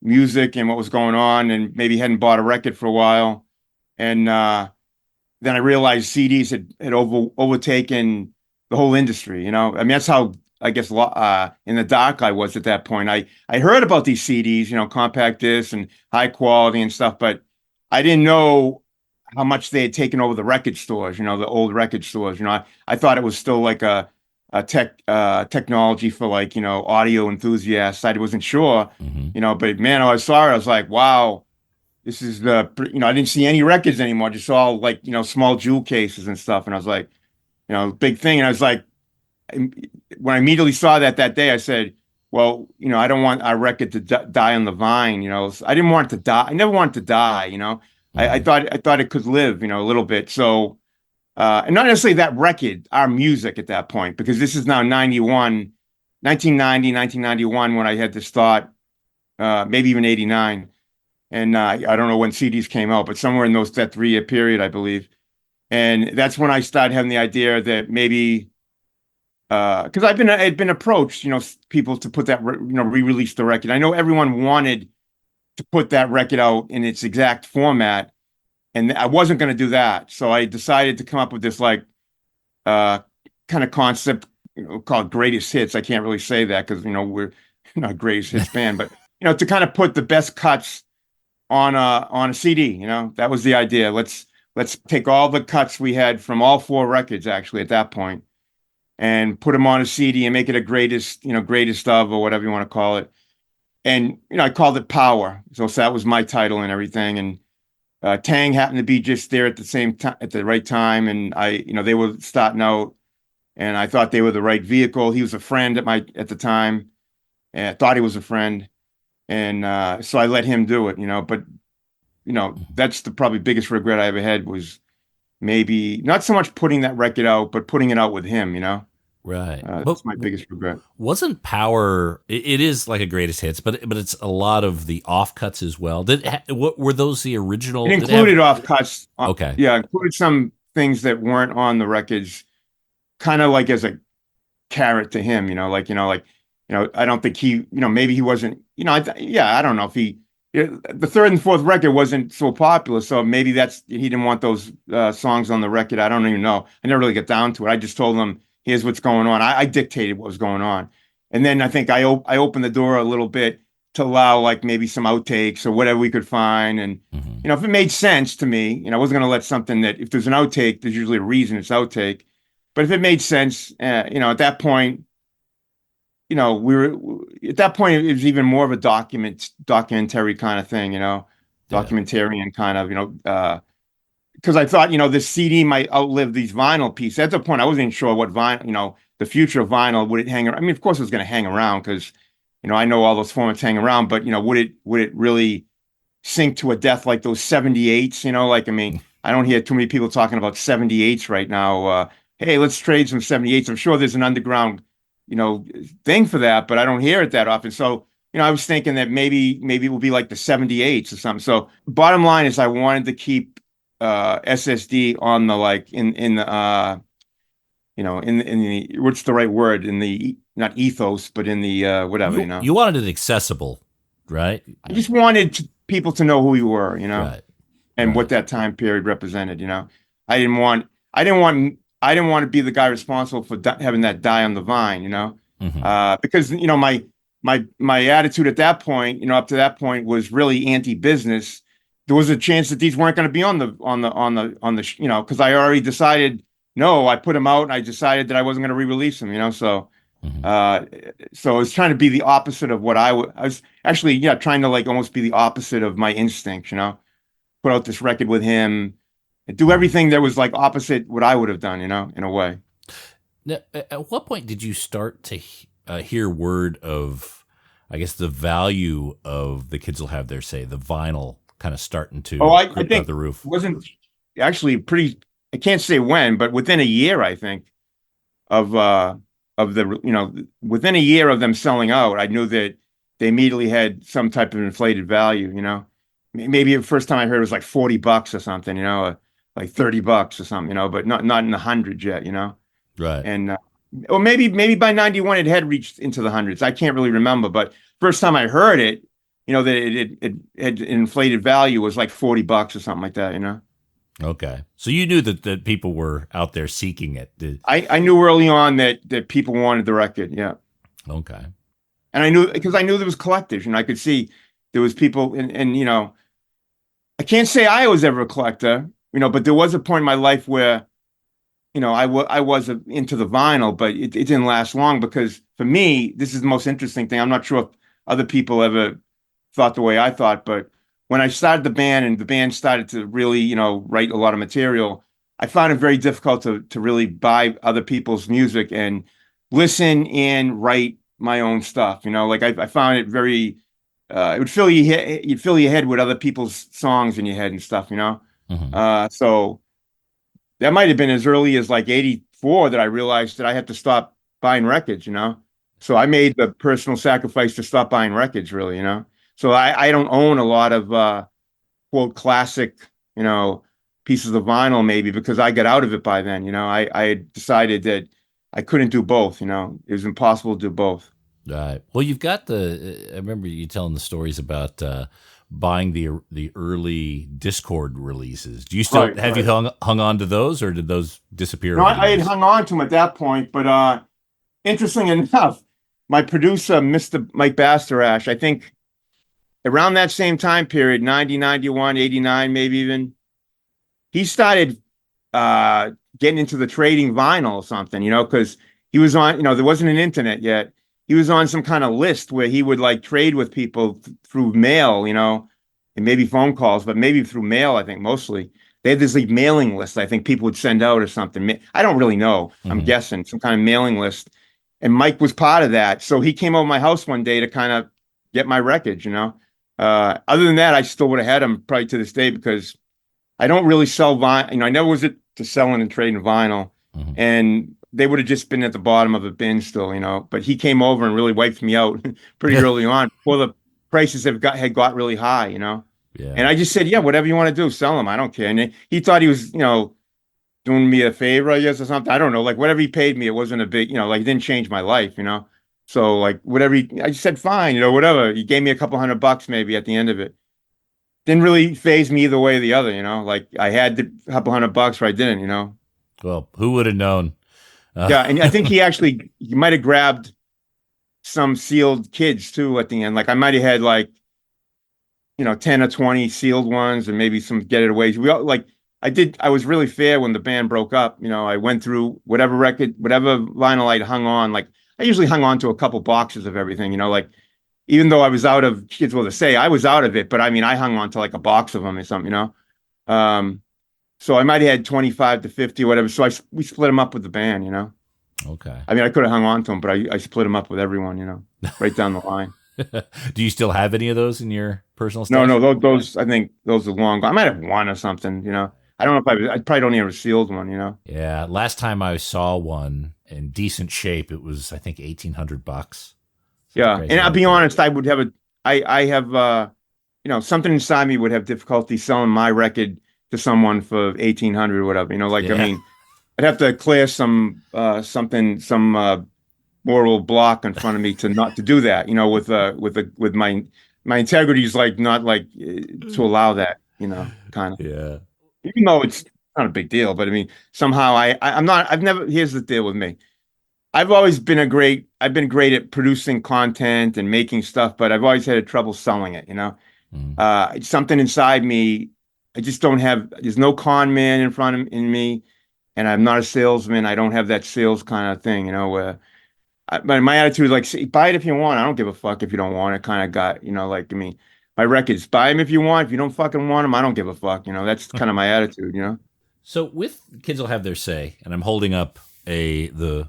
C: music and what was going on, and maybe hadn't bought a record for a while. And then I realized CDs had overtaken the whole industry. I mean, that's how I guess in the dark I was at that point. I heard about these CDs, compact discs and high quality and stuff, but I didn't know how much they had taken over the record stores, the old record stores. I thought it was still like a technology for like, audio enthusiasts. I wasn't sure, but man, I saw it. I was like, wow, this is I didn't see any records anymore. I just saw like, small jewel cases and stuff. And I was like, big thing. And I was like, when I immediately saw that day, I said, well, I don't want our record to die on the vine. I didn't want it to die. I never wanted to die. I thought it could live, a little bit. So, and not necessarily that record, our music at that point, because this is now 1991, when I had this thought, maybe even 89. And I don't know when CDs came out, but somewhere in that 3-year period, I believe. And that's when I started having the idea that maybe, because I'd been approached, people to put that, re-release the record. I know everyone wanted to put that record out in its exact format, and I wasn't going to do that. So I decided to come up with this kind of concept called greatest hits. I can't really say that because we're not a greatest hits band, but to kind of put the best cuts on a CD. That was the idea. Let's take all the cuts we had from all 4 records actually at that point, and put them on a CD and make it a greatest of, or whatever you want to call it. And, I called it Power. So that was my title and everything. And Tang happened to be just there at the same time, at the right time. And they were starting out, and I thought they were the right vehicle. He was a friend at the time, and I thought he was a friend. And so I let him do it, but, that's the probably biggest regret I ever had, was maybe not so much putting that record out, but putting it out with him,
A: Right.
C: That's my biggest regret.
A: Wasn't Power? It is like a greatest hits, but it's a lot of the offcuts as well. What were those the original?
C: It included offcuts.
A: Okay.
C: Yeah, included some things that weren't on the records, kind of like as a carrot to him. I don't think he, maybe he wasn't. I don't know if he. The third and fourth record wasn't so popular, so maybe he didn't want those songs on the record. I don't even know. I never really got down to it. I just told him, here's what's going on. I dictated what was going on. And then I think I opened the door a little bit to allow like maybe some outtakes or whatever we could find. And, if it made sense to me, I wasn't going to let something that, if there's an outtake, there's usually a reason it's outtake. But if it made sense, at that point, it was even more of a documentary kind of thing, documentarian kind of, because I thought, this CD might outlive these vinyl pieces. At the point, I wasn't even sure what vinyl, the future of vinyl, would it hang around? I mean, of course it was going to hang around because, I know all those formats hang around, but, would it really sink to a death like those 78s, I don't hear too many people talking about 78s right now. Hey, let's trade some 78s. I'm sure there's an underground, thing for that, but I don't hear it that often. So, I was thinking that maybe it will be like the 78s or something. So bottom line is I wanted to keep SSD on the in the what's the right word, in the not ethos, but in the whatever,
A: You wanted it accessible, right?
C: I just wanted people to know who we were,
A: right.
C: And what that time period represented. I didn't want to be the guy responsible for having that die on the vine, because my attitude at that point, up to that point, was really anti-business. There was a chance that these weren't going to be on the because I already decided. No, I put them out, and I decided that I wasn't going to re-release them. So I was trying to be the opposite of what I was actually, trying to almost be the opposite of my instinct. Put out this record with him, and do everything that was opposite what I would have done. In a way.
A: Now, at what point did you start to hear word of, I guess, the value of The Kids Will Have Their Say, the vinyl kind of starting to
C: I think
A: out the roof?
C: It wasn't actually pretty. I can't say when, but within a year, I think, of the within a year of them selling out, I knew that they immediately had some type of inflated value, you know. Maybe the first time I heard it was like $40 or something, you know, like $30 or something, you know, but not in the hundreds yet, you know.
A: Right.
C: And or maybe by 91 it had reached into the hundreds. I can't really remember, but first time I heard it, you know, that it had inflated value was like $40 or something like that, you know.
A: Okay. So you knew that people were out there seeking it.
C: I knew early on that people wanted the record, yeah.
A: Okay.
C: And I knew because I knew there was collectors, and I could see there was people, and you know, I can't say I was ever a collector, you know, but there was a point in my life where, you know, I was into the vinyl, but it didn't last long because for me, this is the most interesting thing. I'm not sure if other people ever thought the way I thought, but when I started the band and the band started to really, you know, write a lot of material, I found it very difficult to really buy other people's music and listen and write my own stuff. You know, like I found it very, it would you'd fill your head with other people's songs in your head and stuff, you know? So that might have been as early as like 84 that I realized that I had to stop buying records, you know? So I made the personal sacrifice to stop buying records, really, you know? So I don't own a lot of, quote, classic, you know, pieces of vinyl maybe because I got out of it by then, you know? I had decided that I couldn't do both, you know? It was impossible to do both.
A: Right. Well, you've got I remember you telling the stories about buying the early Discord releases. Do you still have you hung on to those, or did those disappear?
C: No, I had hung on to them at that point, but interesting enough, my producer, Mr. Mike Bastarash, I think around that same time period, 90, 91, 89, maybe even, he started getting into the trading vinyl or something, you know, because he was on, you know, there wasn't an internet yet. He was on some kind of list where he would like trade with people through mail, you know, and maybe phone calls, but maybe through mail, I think mostly. They had this like mailing list I think people would send out or something. I don't really know. I'm guessing some kind of mailing list. And Mike was part of that. So he came over to my house one day to kind of get my records, you know. Other than that, I still would have had them probably to this day because I don't really sell vinyl. You know, I never was to selling and trading vinyl. And they would have just been at the bottom of a bin still, you know. But he came over and really wiped me out pretty early on before the prices had got really high, you know. Yeah. And I just said, yeah, whatever you want to do, sell them. I don't care. And he thought he was, you know, doing me a favor, I guess, or something. I don't know. Like whatever he paid me, it wasn't a big, you know, like it didn't change my life, you know. So like whatever I just said, fine, you know, whatever. He gave me a couple $100 maybe at the end of it. Didn't really phase me either way or the other, you know. Like I had the couple $100 or I didn't, you know.
A: Well, who would have known?
C: Yeah, and I think he might have grabbed some sealed kids too at the end. Like I might have had like, you know, 10 or 20 sealed ones and maybe some get it away. We all like I was really fair when the band broke up. You know, I went through whatever vinyl I'd hung on. Like I usually hung on to a couple boxes of everything, you know, like even though I was out of Kids Will to Say, I was out of it, but I mean I hung on to like a box of them or something, you know. So I might have had 25 to 50 or whatever. So we split them up with the band, you know.
A: Okay.
C: I mean, I could have hung on to them, but I split them up with everyone, you know, right down the line.
A: Do you still have any of those in your personal stash?
C: No, those I think those are long gone. I might have one or something, you know. I don't know if I probably don't even have a sealed one, you know.
A: Yeah, last time I saw one in decent shape, it was I think $1,800.
C: Yeah, and I'll be honest, I would have I have you know, something inside me would have difficulty selling my record to someone for 1,800 or whatever, you know, like, yeah. I mean, I'd have to clear some moral block in front of me to do that, you know, with my integrity is like, not like to allow that, you know, kind of,
A: yeah,
C: even though it's not a big deal, but I mean, somehow here's the deal with me. I've been great at producing content and making stuff, but I've always had trouble selling it, you know. Something inside me, I just don't have, there's no con man in me, and I'm not a salesman. I don't have that sales kind of thing, you know, where my attitude is like, buy it if you want. I don't give a fuck if you don't want it kind of guy, you know, like, I mean, my records, buy them if you want. If you don't fucking want them, I don't give a fuck, you know. That's kind of my attitude, you know.
A: So with Kids Will Have Their Say, and I'm holding up the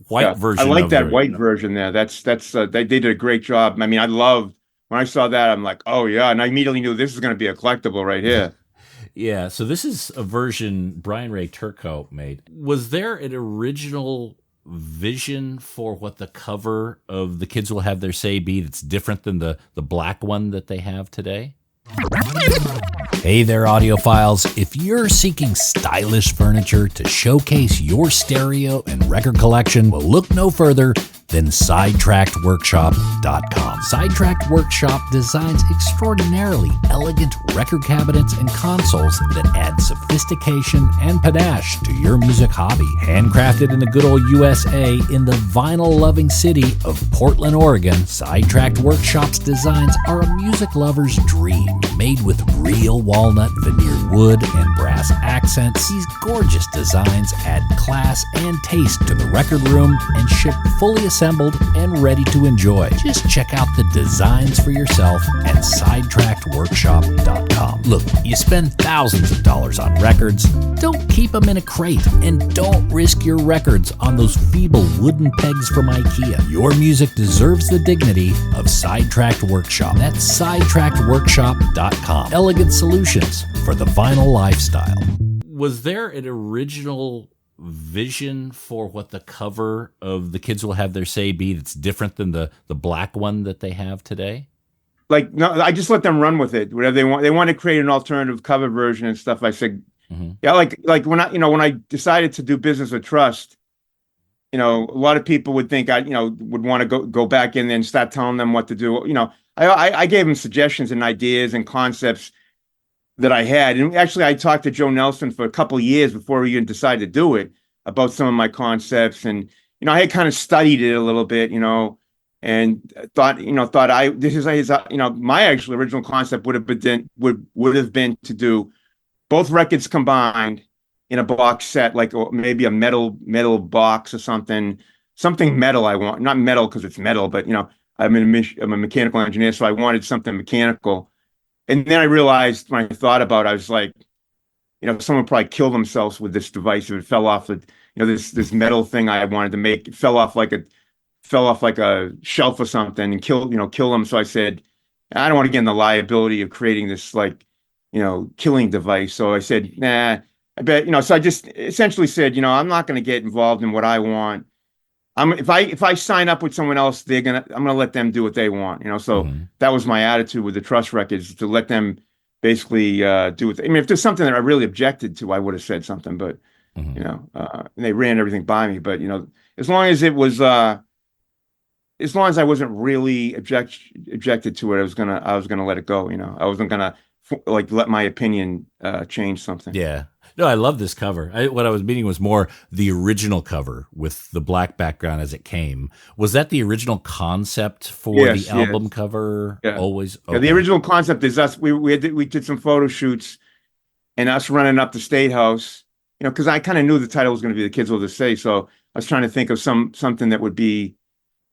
A: white version.
C: I like that white version there. They did a great job. I mean, I loved when I saw that. I'm like, oh yeah, and I immediately knew this is going to be a collectible right here.
A: Yeah. So this is a version Brian Ray Turco made. Was there an original vision for what the cover of The Kids Will Have Their Say be that's different than the black one that they have today? Hey there, audiophiles. If you're seeking stylish furniture to showcase your stereo and record collection, well, look no further than SidetrackedWorkshop.com. Sidetracked Workshop designs extraordinarily elegant record cabinets and consoles that add sophistication and panache to your music hobby. Handcrafted in the good old USA in the vinyl-loving city of Portland, Oregon, Sidetracked Workshop's designs are a music lover's dream. Made with real walnut veneered wood and brass accents, these gorgeous designs add class and taste to the record room and ship fully assembled and ready to enjoy. Just check out the designs for yourself at SidetrackedWorkshop.com. Look, you spend thousands of dollars on records. Don't keep them in a crate, and don't risk your records on those feeble wooden pegs from IKEA. Your music deserves the dignity of Sidetracked Workshop. That's SidetrackedWorkshop.com. Elegant solutions for the vinyl lifestyle. Was there an original vision for what the cover of The Kids Will Have Their Say be that's different than the black one that they have today?
C: Like, no, I just let them run with it. Whatever they want. They want to create an alternative cover version and stuff. I said, yeah, like when I decided to do business with Trust, a lot of people would think I would want to go back in there and start telling them what to do. I gave them suggestions and ideas and concepts that I had. And actually, I talked to Joe Nelson for a couple of years before we even decided to do it about some of my concepts. And, I had kind of studied it a little bit, and thought this is his, my actual original concept would have been to do both records combined in a box set, like maybe a metal box or something metal. I want, not metal because it's metal, but, I'm a mechanical engineer, so I wanted something mechanical. And then I realized when I thought about it, I was like, someone would probably kill themselves with this device if it fell off this metal thing I wanted to make. It fell off like a shelf or something and kill them. So I said, I don't want to get in the liability of creating this killing device. So I said, nah, I bet, so I just essentially said, I'm not going to get involved in what I want. If I sign up with someone else, I'm gonna let them do what they want, So that was my attitude with the Trust records, to let them basically do it. I mean, if there's something that I really objected to, I would have said something, but and they ran everything by me. But as long as it was, as long as I wasn't really objected to it, I was gonna let it go. I wasn't gonna let my opinion change something.
A: Yeah. No, I love this cover. What I was meaning was more the original cover with the black background as it came. Was that the original concept for the album cover?
C: Yeah.
A: Always. Okay.
C: Yeah, the original concept is us. We did some photo shoots, and us running up the State House. Because I kind of knew the title was going to be "The Kids Will Have Their Say," so I was trying to think of something that would be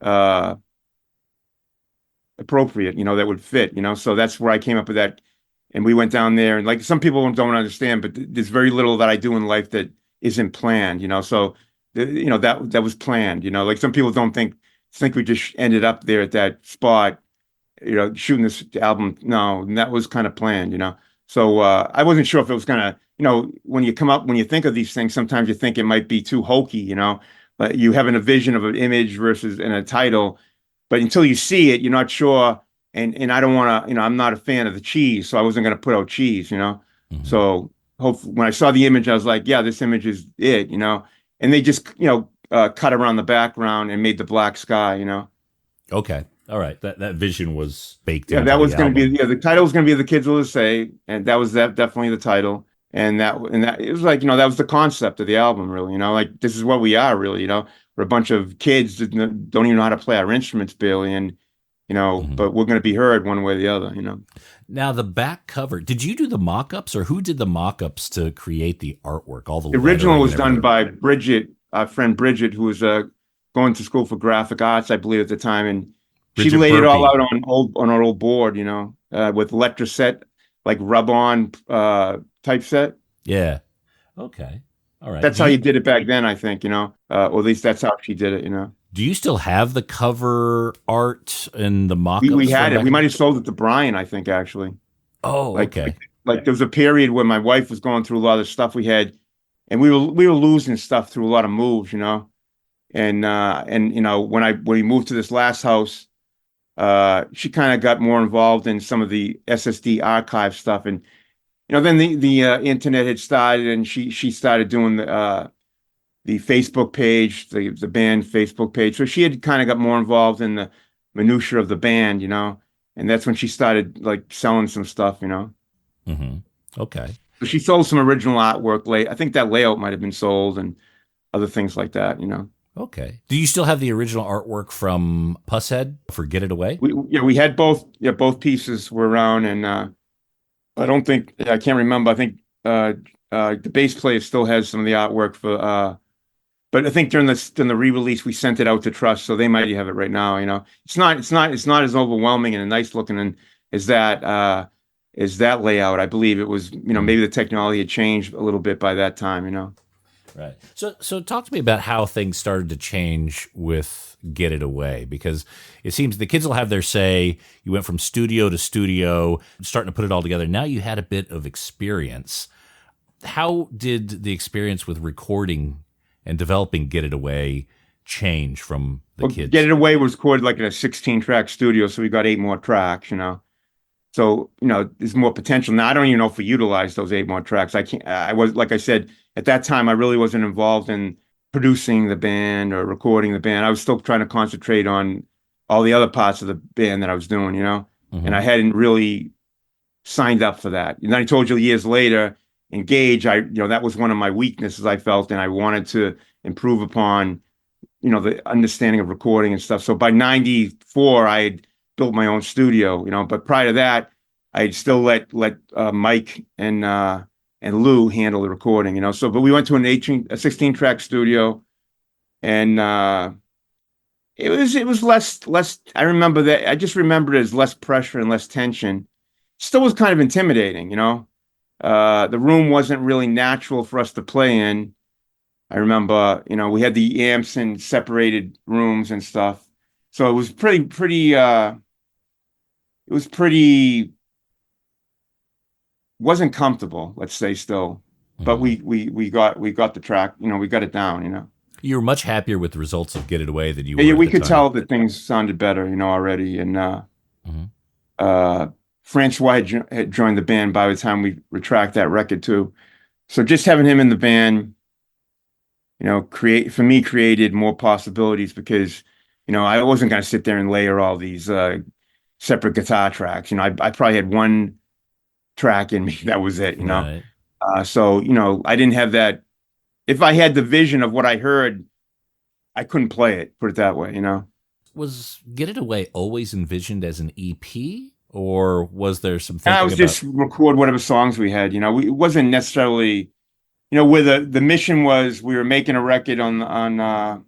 C: appropriate. That would fit. So that's where I came up with that. And we went down there, and like some people don't understand, but there's very little that I do in life that isn't planned, So, that was planned, Like some people don't think we just ended up there at that spot, shooting this album. No, and that was kind of planned, So I wasn't sure if it was gonna, when you think of these things, sometimes you think it might be too hokey, But you have a vision of an image versus in a title, but until you see it, you're not sure. And I don't want to, I'm not a fan of the cheese, so I wasn't going to put out cheese, So when I saw the image, I was like, yeah, this image is it, And they just, cut around the background and made the black sky,
A: Okay. All right. That vision was baked in.
C: Yeah, that was going to be, the title was going to be "The Kids Will Say," and that was definitely the title. And that it was like, that was the concept of the album, really, like this is what we are, really, we're a bunch of kids that don't even know how to play our instruments barely, and but we're going to be heard one way or the other,
A: Now, the back cover, did you do the mock-ups, or who did the mock-ups to create the artwork?
C: The original was done by Bridget, our friend Bridget, who was going to school for graphic arts, I believe, at the time. And Bridget she laid Burpee. It all out on our old board, with Electroset, like rub-on typeset.
A: Yeah. Okay. All right.
C: That's how you did it back then, I think, or at least that's how she did it,
A: Do you still have the cover art and the mock-ups?
C: We had it. We might have sold it to Brian, I think, actually.
A: Oh, okay.
C: Like there was a period where my wife was going through a lot of stuff we had, and we were losing stuff through a lot of moves, And when we moved to this last house, she kind of got more involved in some of the SSD archive stuff, and then the internet had started, and she started doing the Facebook page, the band Facebook page. So she had kind of got more involved in the minutia of the band, and that's when she started like selling some stuff.
A: Mm-hmm. Okay.
C: So she sold some original artwork. I think that layout might have been sold and other things like that.
A: Okay. Do you still have the original artwork from Pusshead for Get It Away?
C: We had both. Yeah, both pieces were around, and I don't think I can't remember. I think the bass player still has some of the artwork for. But I think during the re-release, we sent it out to Trust, so they might have it right now. It's not as overwhelming and nice looking as that layout. I believe it was. Maybe the technology had changed a little bit by that time.
A: Right. So talk to me about how things started to change with Get It Away, because it seems the kids will have their say. You went from studio to studio, starting to put it all together. Now you had a bit of experience. How did the experience with recording and developing Get It Away change from the kids?
C: Get It Away was recorded like in a 16-track studio, so we got 8 more tracks, So, there's more potential. Now, I don't even know if we utilized those 8 more tracks. Like I said, at that time, I really wasn't involved in producing the band or recording the band. I was still trying to concentrate on all the other parts of the band that I was doing,
A: Mm-hmm.
C: and I hadn't really signed up for that. And then I told you years later, Engage, that was one of my weaknesses I felt, and I wanted to improve upon, the understanding of recording and stuff. So by 94, I had built my own studio, but prior to that, I had still let Mike and Lou handle the recording, but we went to a 16-track studio, and it was less. I remember that. I just remember it as less pressure and less tension. Still was kind of intimidating, the room wasn't really natural for us to play in. I remember, we had the amps in separated rooms and stuff. So it was wasn't comfortable, let's say still, but
A: Mm-hmm.
C: we got the track, we got it down.
A: You were much happier with the results of Get It Away than you were
C: Yeah,
A: at
C: we
A: the
C: could
A: time.
C: tell that things sounded better, already. And
A: Mm-hmm.
C: Francois had joined the band by the time we retract that record too. So just having him in the band, created more possibilities, because, I wasn't going to sit there and layer all these separate guitar tracks. I probably had one track in me. That was it,
A: Right.
C: So, I didn't have that. If I had the vision of what I heard, I couldn't play it, put it that way,
A: Was Get It Away always envisioned as an EP, or was there some
C: And
A: thinking
C: I was
A: about?
C: just record whatever songs we had, it wasn't necessarily, where the mission was, we were making a record on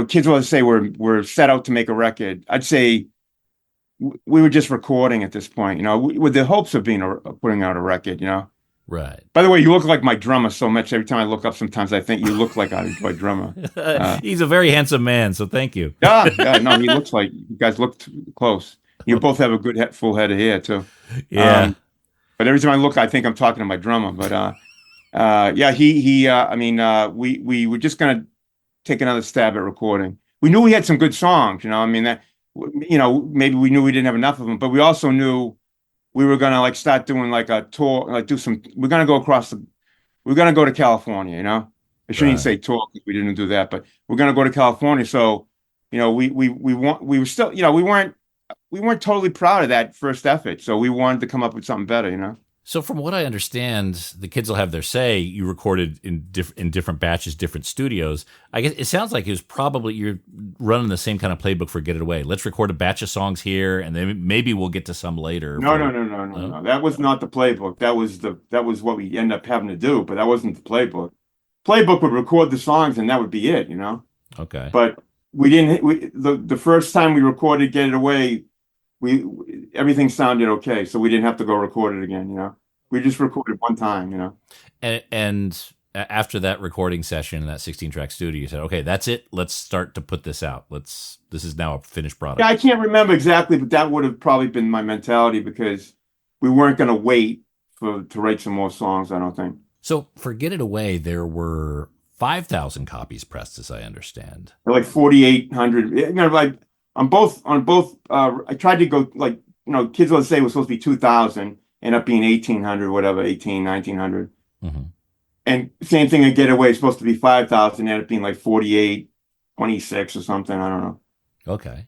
C: kids will say we're set out to make a record. I'd say we were just recording at this point, with the hopes of putting out a record,
A: Right.
C: By the way, you look like my drummer so much. Every time I look up, sometimes I think you look like my drummer.
A: He's a very handsome man, so thank you.
C: Yeah, no, he looks like you guys look close. You both have a good full head of hair too.
A: Yeah.
C: But every time I look, I think I'm talking to my drummer. But yeah, we were just gonna take another stab at recording. We knew we had some good songs, that, maybe we knew we didn't have enough of them, but we also knew we were gonna like start doing like a tour, we're gonna go to California, I shouldn't even say tour because we didn't do that, but we're gonna go to California. So, we were still, we weren't totally proud of that first effort. So we wanted to come up with something better,
A: So from what I understand, the kids will have their say. You recorded in different batches, different studios. I guess it sounds like it was probably you're running the same kind of playbook for Get It Away. Let's record a batch of songs here, and then maybe we'll get to some later.
C: No. That was not the playbook. That was what we ended up having to do, but that wasn't the playbook. Playbook would record the songs, and that would be it,
A: Okay.
C: But we didn't. The first time we recorded Get It Away, everything sounded okay, so we didn't have to go record it again. We just recorded one time.
A: And after that recording session in that 16-track studio, you said, "Okay, that's it. Let's start to put this out. This is now a finished product."
C: Yeah, I can't remember exactly, but that would have probably been my mentality, because we weren't going to wait to write some more songs, I don't think.
A: So for Get It Away, there were 5,000 copies pressed, as I understand.
C: They're like 4,800. You know, like on both. I tried to go like, you know, kids would say it was supposed to be 2,000, end up being 1,800, whatever, 1,900.
A: Mm-hmm.
C: And same thing at Getaway, it's supposed to be 5,000, ended up being like 4,826 or something. I don't know.
A: Okay.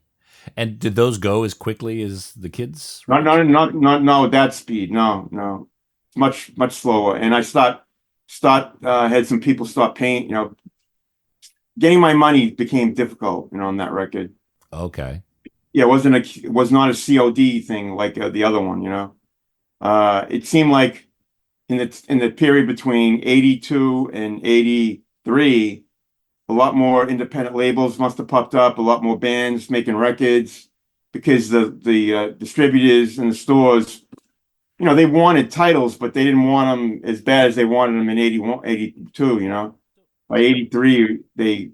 A: And did those go as quickly as the kids?
C: Not at that speed. No. Much slower. And I had some people start paying, you know, getting my money became difficult, you know, on that record.
A: Okay.
C: Yeah, it was not a COD thing like the other one, you know. It seemed like in the period between 82 and 83, a lot more independent labels must have popped up, a lot more bands making records, because the distributors and the stores, you know, they wanted titles, but they didn't want them as bad as they wanted them in 81, 82, you know. By 83, they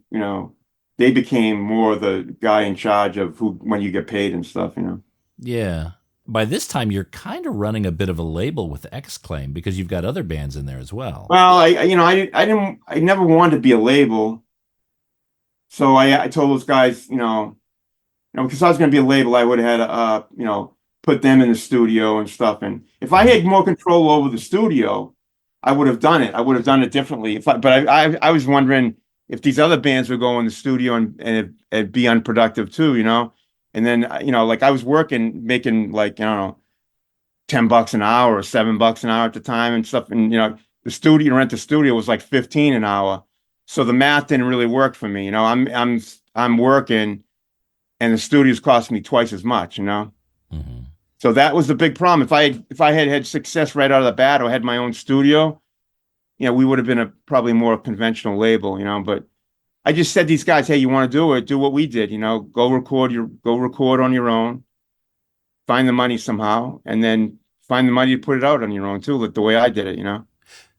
C: became more the guy in charge of when you get paid and stuff, you know.
A: Yeah. By this time, you're kind of running a bit of a label with Xclaim because you've got other bands in there as well.
C: Well, I never wanted to be a label. So I told those guys, you know, because I was going to be a label, I would have had you know, put them in the studio and stuff. And if I had more control over the studio, I would have done it. I would have done it differently. But I was wondering if these other bands would go in the studio and be unproductive too, you know. And then, you know, like I was making like, I don't know, $10 an hour or $7 an hour at the time and stuff. And, you know, rent the studio was like 15 an hour. So the math didn't really work for me. You know, I'm working and the studio's cost me twice as much, you know?
A: Mm-hmm.
C: So that was the big problem. If I had success right out of the bat or had my own studio, you know, we would have been probably more conventional label, you know, but I just said to these guys, hey, you want to do it? Do what we did, you know, go record on your own, find the money somehow, and then find the money to put it out on your own too, like the way I did it, you know?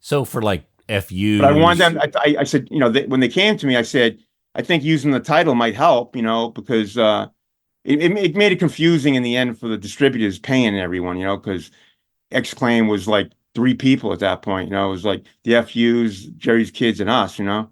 A: So for like FU,
C: but I wanted them. I said, you know, when they came to me, I said, I think using the title might help, you know, because it made it confusing in the end for the distributors paying everyone, you know, because Xclaim was like 3 people at that point, you know, it was like the FUs, Jerry's Kids, and us, you know,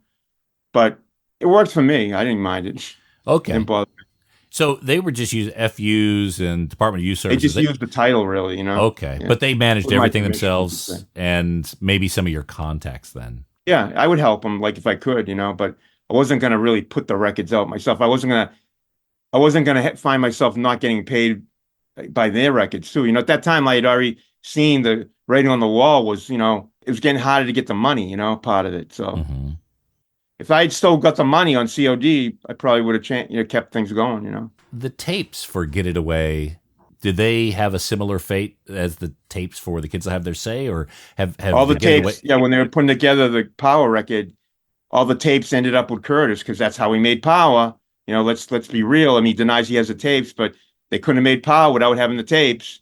C: but it worked for me. I didn't mind it.
A: Okay.
C: It didn't bother me.
A: So they were just using FUs and Department of Youth Services.
C: They just used the title, really, you know.
A: Okay, yeah. But they managed everything themselves, and maybe some of your contacts then.
C: Yeah, I would help them, like if I could, you know. But I wasn't going to really put the records out myself. I wasn't gonna find myself not getting paid by their records too. You know, at that time I had already seen the writing on the wall was, you know, it was getting harder to get the money, you know, part of it. So if I had still got the money on COD, I probably would have kept things going, you know.
A: The tapes for Get It Away, did they have a similar fate as the tapes for The Kids That Have Their Say, or have
C: all the tapes? Yeah, when they were putting together the Power record, all the tapes ended up with Curtis because that's how he made Power. You know, let's be real. I mean, he denies he has the tapes, but they couldn't have made Power without having the tapes.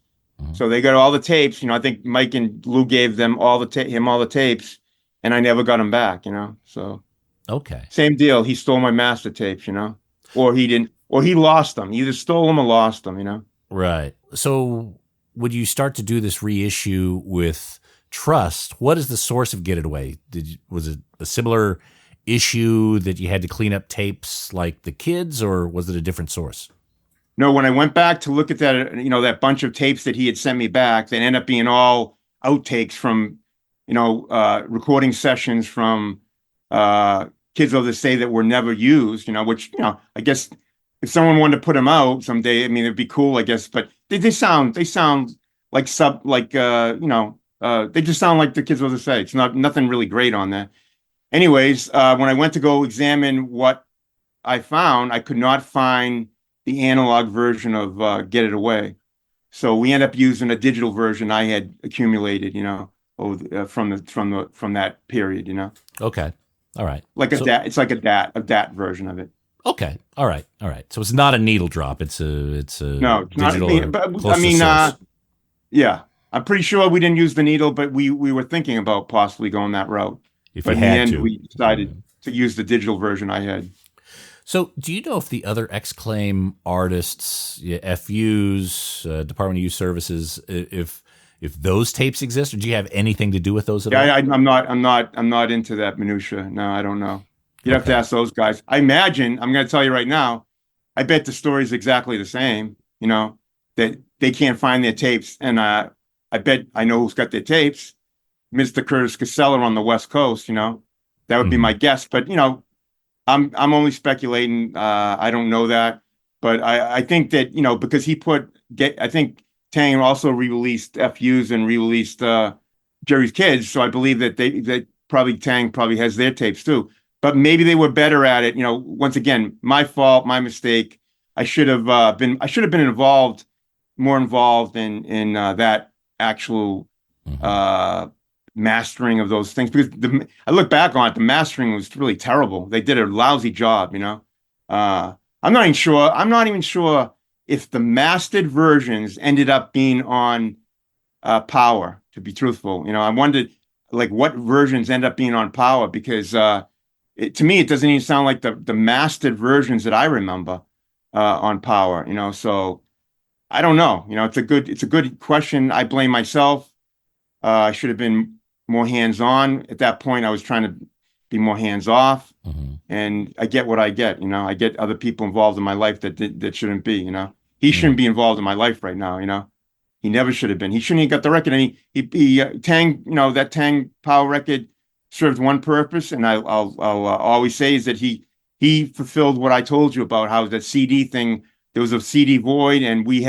C: So they got all the tapes. You know, I think Mike and Lou gave them all the tapes, and I never got them back. You know, so
A: okay,
C: same deal. He stole my master tapes. You know, or he didn't, or he lost them. He either stole them or lost them. You know,
A: right. So would you start to do this reissue with Trust? What is the source of Get It Away? Was it a similar issue that you had to clean up tapes like The Kids, or was it a different source?
C: No, when I went back to look at that, you know, that bunch of tapes that he had sent me back, that ended up being all outtakes from, you know, recording sessions from Kids of the Say that were never used, you know, which, you know, I guess if someone wanted to put them out someday, I mean, it'd be cool, I guess, but they sound like you know, they just sound like the Kids of the Say. It's nothing really great on that. Anyways, when I went to go examine what I found, I could not find the analog version of Get It Away. So we end up using a digital version I had accumulated, you know, from that period, you know.
A: Okay. All right.
C: Like it's like a DAT version of it.
A: Okay. All right. So it's not a needle drop. It's a
C: no, it's
A: digital.
C: not. Yeah, I'm pretty sure we didn't use the needle, but we were thinking about possibly going that route.
A: But in the end,
C: we decided to use the digital version I had.
A: So do you know if the other Xclaim artists, FUs, Department of Youth Services, if if those tapes exist, or do you have anything to do with those at all?
C: I'm not into that minutia. No, I don't know. You'd have to ask those guys. I imagine, I'm going to tell you right now, I bet the story's exactly the same, that they can't find their tapes. And I bet I know who's got their tapes. Mr. Curtis Casella on the West Coast, that would be my guess. But, I'm only speculating. I don't know that. But I think that, because I think Tang also re-released FUs and re-released Jerry's Kids. So I believe that Tang probably has their tapes too. But maybe they were better at it. Once again, my fault, my mistake. I should have been more involved in that actual mastering of those things, because I look back on it, the mastering was really terrible. They did a lousy job. I'm not even sure if the mastered versions ended up being on Power. To be truthful, I wondered what versions end up being on Power, because to me it doesn't even sound like the mastered versions that I remember on Power. So I don't know. It's a good question. I blame myself. I should have been more hands-on. At that point, I was trying to be more hands-off, and I get what I get. I get other people involved in my life that shouldn't be. He shouldn't be involved in my life right now. He never should have been. He shouldn't have got the record. I mean, Tang, that Tang Power record served one purpose, and I'll always say is that he fulfilled what I told you about how that CD thing. There was a CD void, and we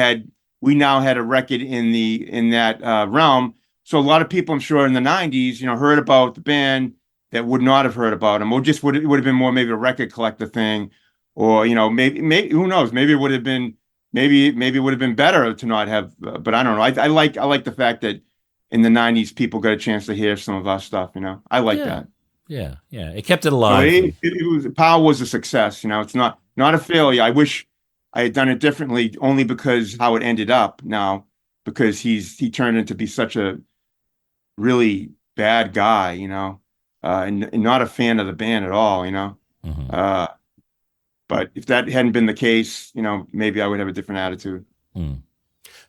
C: now had a record in that realm. So a lot of people, I'm sure, in the 90s, heard about the band that would not have heard about him, or just would have been more maybe a record collector thing, or maybe who knows, maybe it would have been better to not have. But I don't know. I like the fact that in the 90s people got a chance to hear some of our stuff. I like that.
A: Yeah. It kept it alive.
C: Power was a success. It's not a failure. I wish I had done it differently, only because how it ended up now, because he turned into be such a really bad guy, and not a fan of the band at all, but if that hadn't been the case, maybe I would have a different attitude.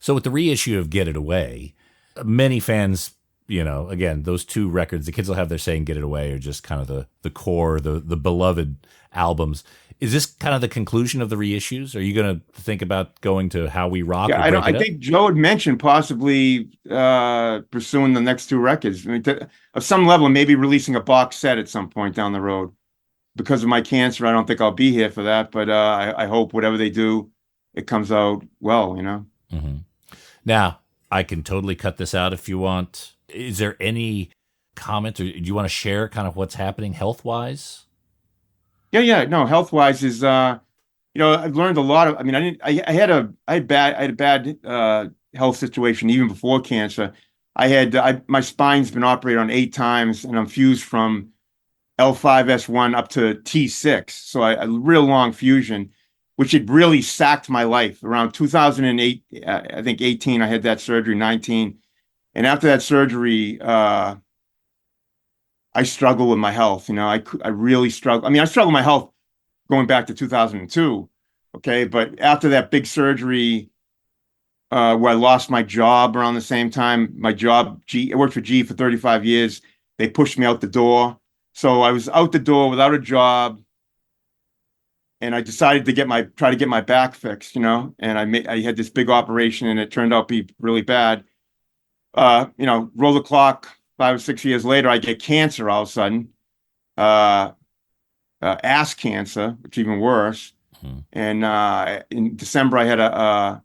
A: So with the reissue of Get It Away, many fans, again, those two records, the kids will have their say in Get It Away, are just kind of the core, the beloved albums. Is this kind of the conclusion of the reissues? Are you going to think about going to How We Rock?
C: Yeah, I think Joe had mentioned possibly pursuing the next two records. I mean, at some level, maybe releasing a box set at some point down the road. Because of my cancer, I don't think I'll be here for that. But I hope whatever they do, it comes out well.
A: Now, I can totally cut this out if you want. Is there any comment, or do you want to share kind of what's happening health-wise?
C: Yeah. No, health-wise is, I've learned a lot of. I mean, I had a bad health situation even before cancer. My spine's been operated on 8 times, and I'm fused from L5S1 up to T6. So a real long fusion, which had really sacked my life. Around 2008, I think 18, I had that surgery, 19. And after that surgery, I struggle with my health. I really struggle. I mean, I struggle with my health going back to 2002. Okay. But after that big surgery, where I lost my job around the same time, I worked for G for 35 years. They pushed me out the door. So I was out the door without a job, and I decided to try to get my back fixed, and I had this big operation, and it turned out to be really bad. Roll the clock, 5 or 6 years later, I get cancer all of a sudden, ass cancer, which is even worse. And in December, I had to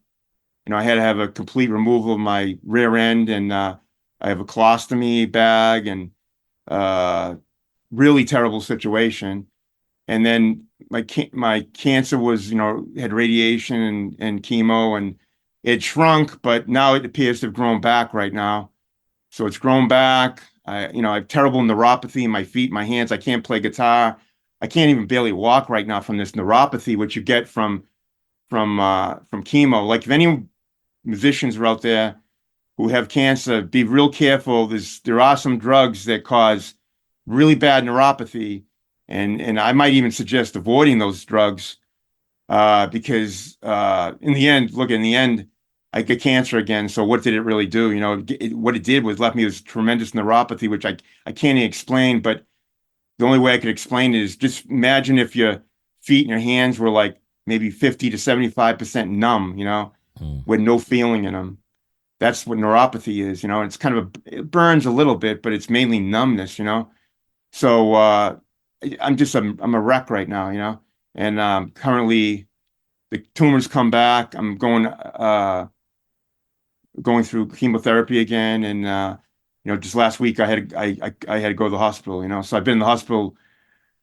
C: have a complete removal of my rear end, and I have a colostomy bag, and really terrible situation. And then my cancer was, had radiation and chemo, and it shrunk, but now it appears to have grown back right now. So it's grown back. I have terrible neuropathy in my feet, my hands. I can't play guitar. I can't even barely walk right now from this neuropathy, which you get from chemo. Like, if any musicians are out there who have cancer, be real careful. There are some drugs that cause really bad neuropathy, and I might even suggest avoiding those drugs, because in the end, I get cancer again. So what did it really do? What it did was left me with tremendous neuropathy, which I can't even explain. But the only way I could explain it is just imagine if your feet and your hands were like maybe 50 to 75% numb, with no feeling in them. That's what neuropathy is, It's kind of it burns a little bit, but it's mainly numbness, So I'm a wreck right now, and currently the tumors come back. I'm going through chemotherapy again, and just last week I had to go to the hospital, So I've been in the hospital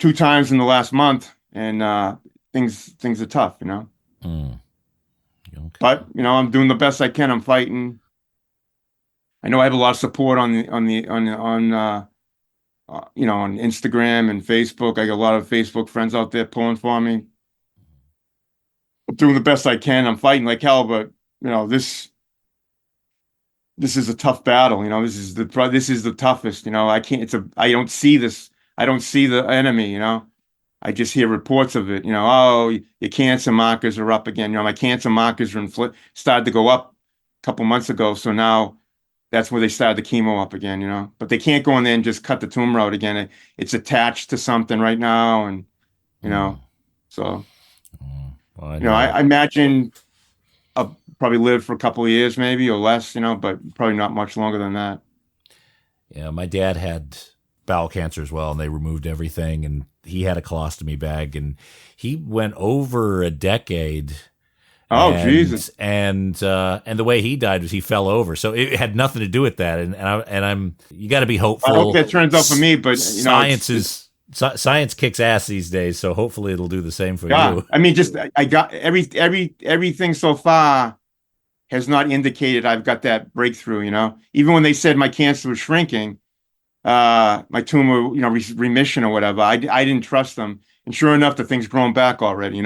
C: 2 times in the last month, and things are tough.
A: Okay.
C: But I'm doing the best I can. I'm fighting. I know I have a lot of support on Instagram and Facebook. I got a lot of Facebook friends out there pulling for me. I'm doing the best I can. I'm fighting like hell, but this is a tough battle. This is the toughest. I don't see this. I don't see the enemy. I just hear reports of it. Oh, your cancer markers are up again. My cancer markers started to go up a couple months ago. So now that's where they started the chemo up again. But they can't go in there and just cut the tumor out again. It's attached to something right now, and so
A: Well,
C: I imagine I'll probably live for a couple of years, maybe or less. But probably not much longer than that.
A: Yeah, my dad had bowel cancer as well, and they removed everything, and he had a colostomy bag, and he went over a decade.
C: Oh, Jesus!
A: And the way he died was he fell over, so it had nothing to do with that. And you got to be hopeful.
C: I hope that turns out for me, but
A: science kicks ass these days, so hopefully it'll do the same for you.
C: I mean, just I got everything so far has not indicated I've got that breakthrough. Even when they said my cancer was shrinking, my tumor, remission or whatever, I didn't trust them, and sure enough, the thing's grown back already.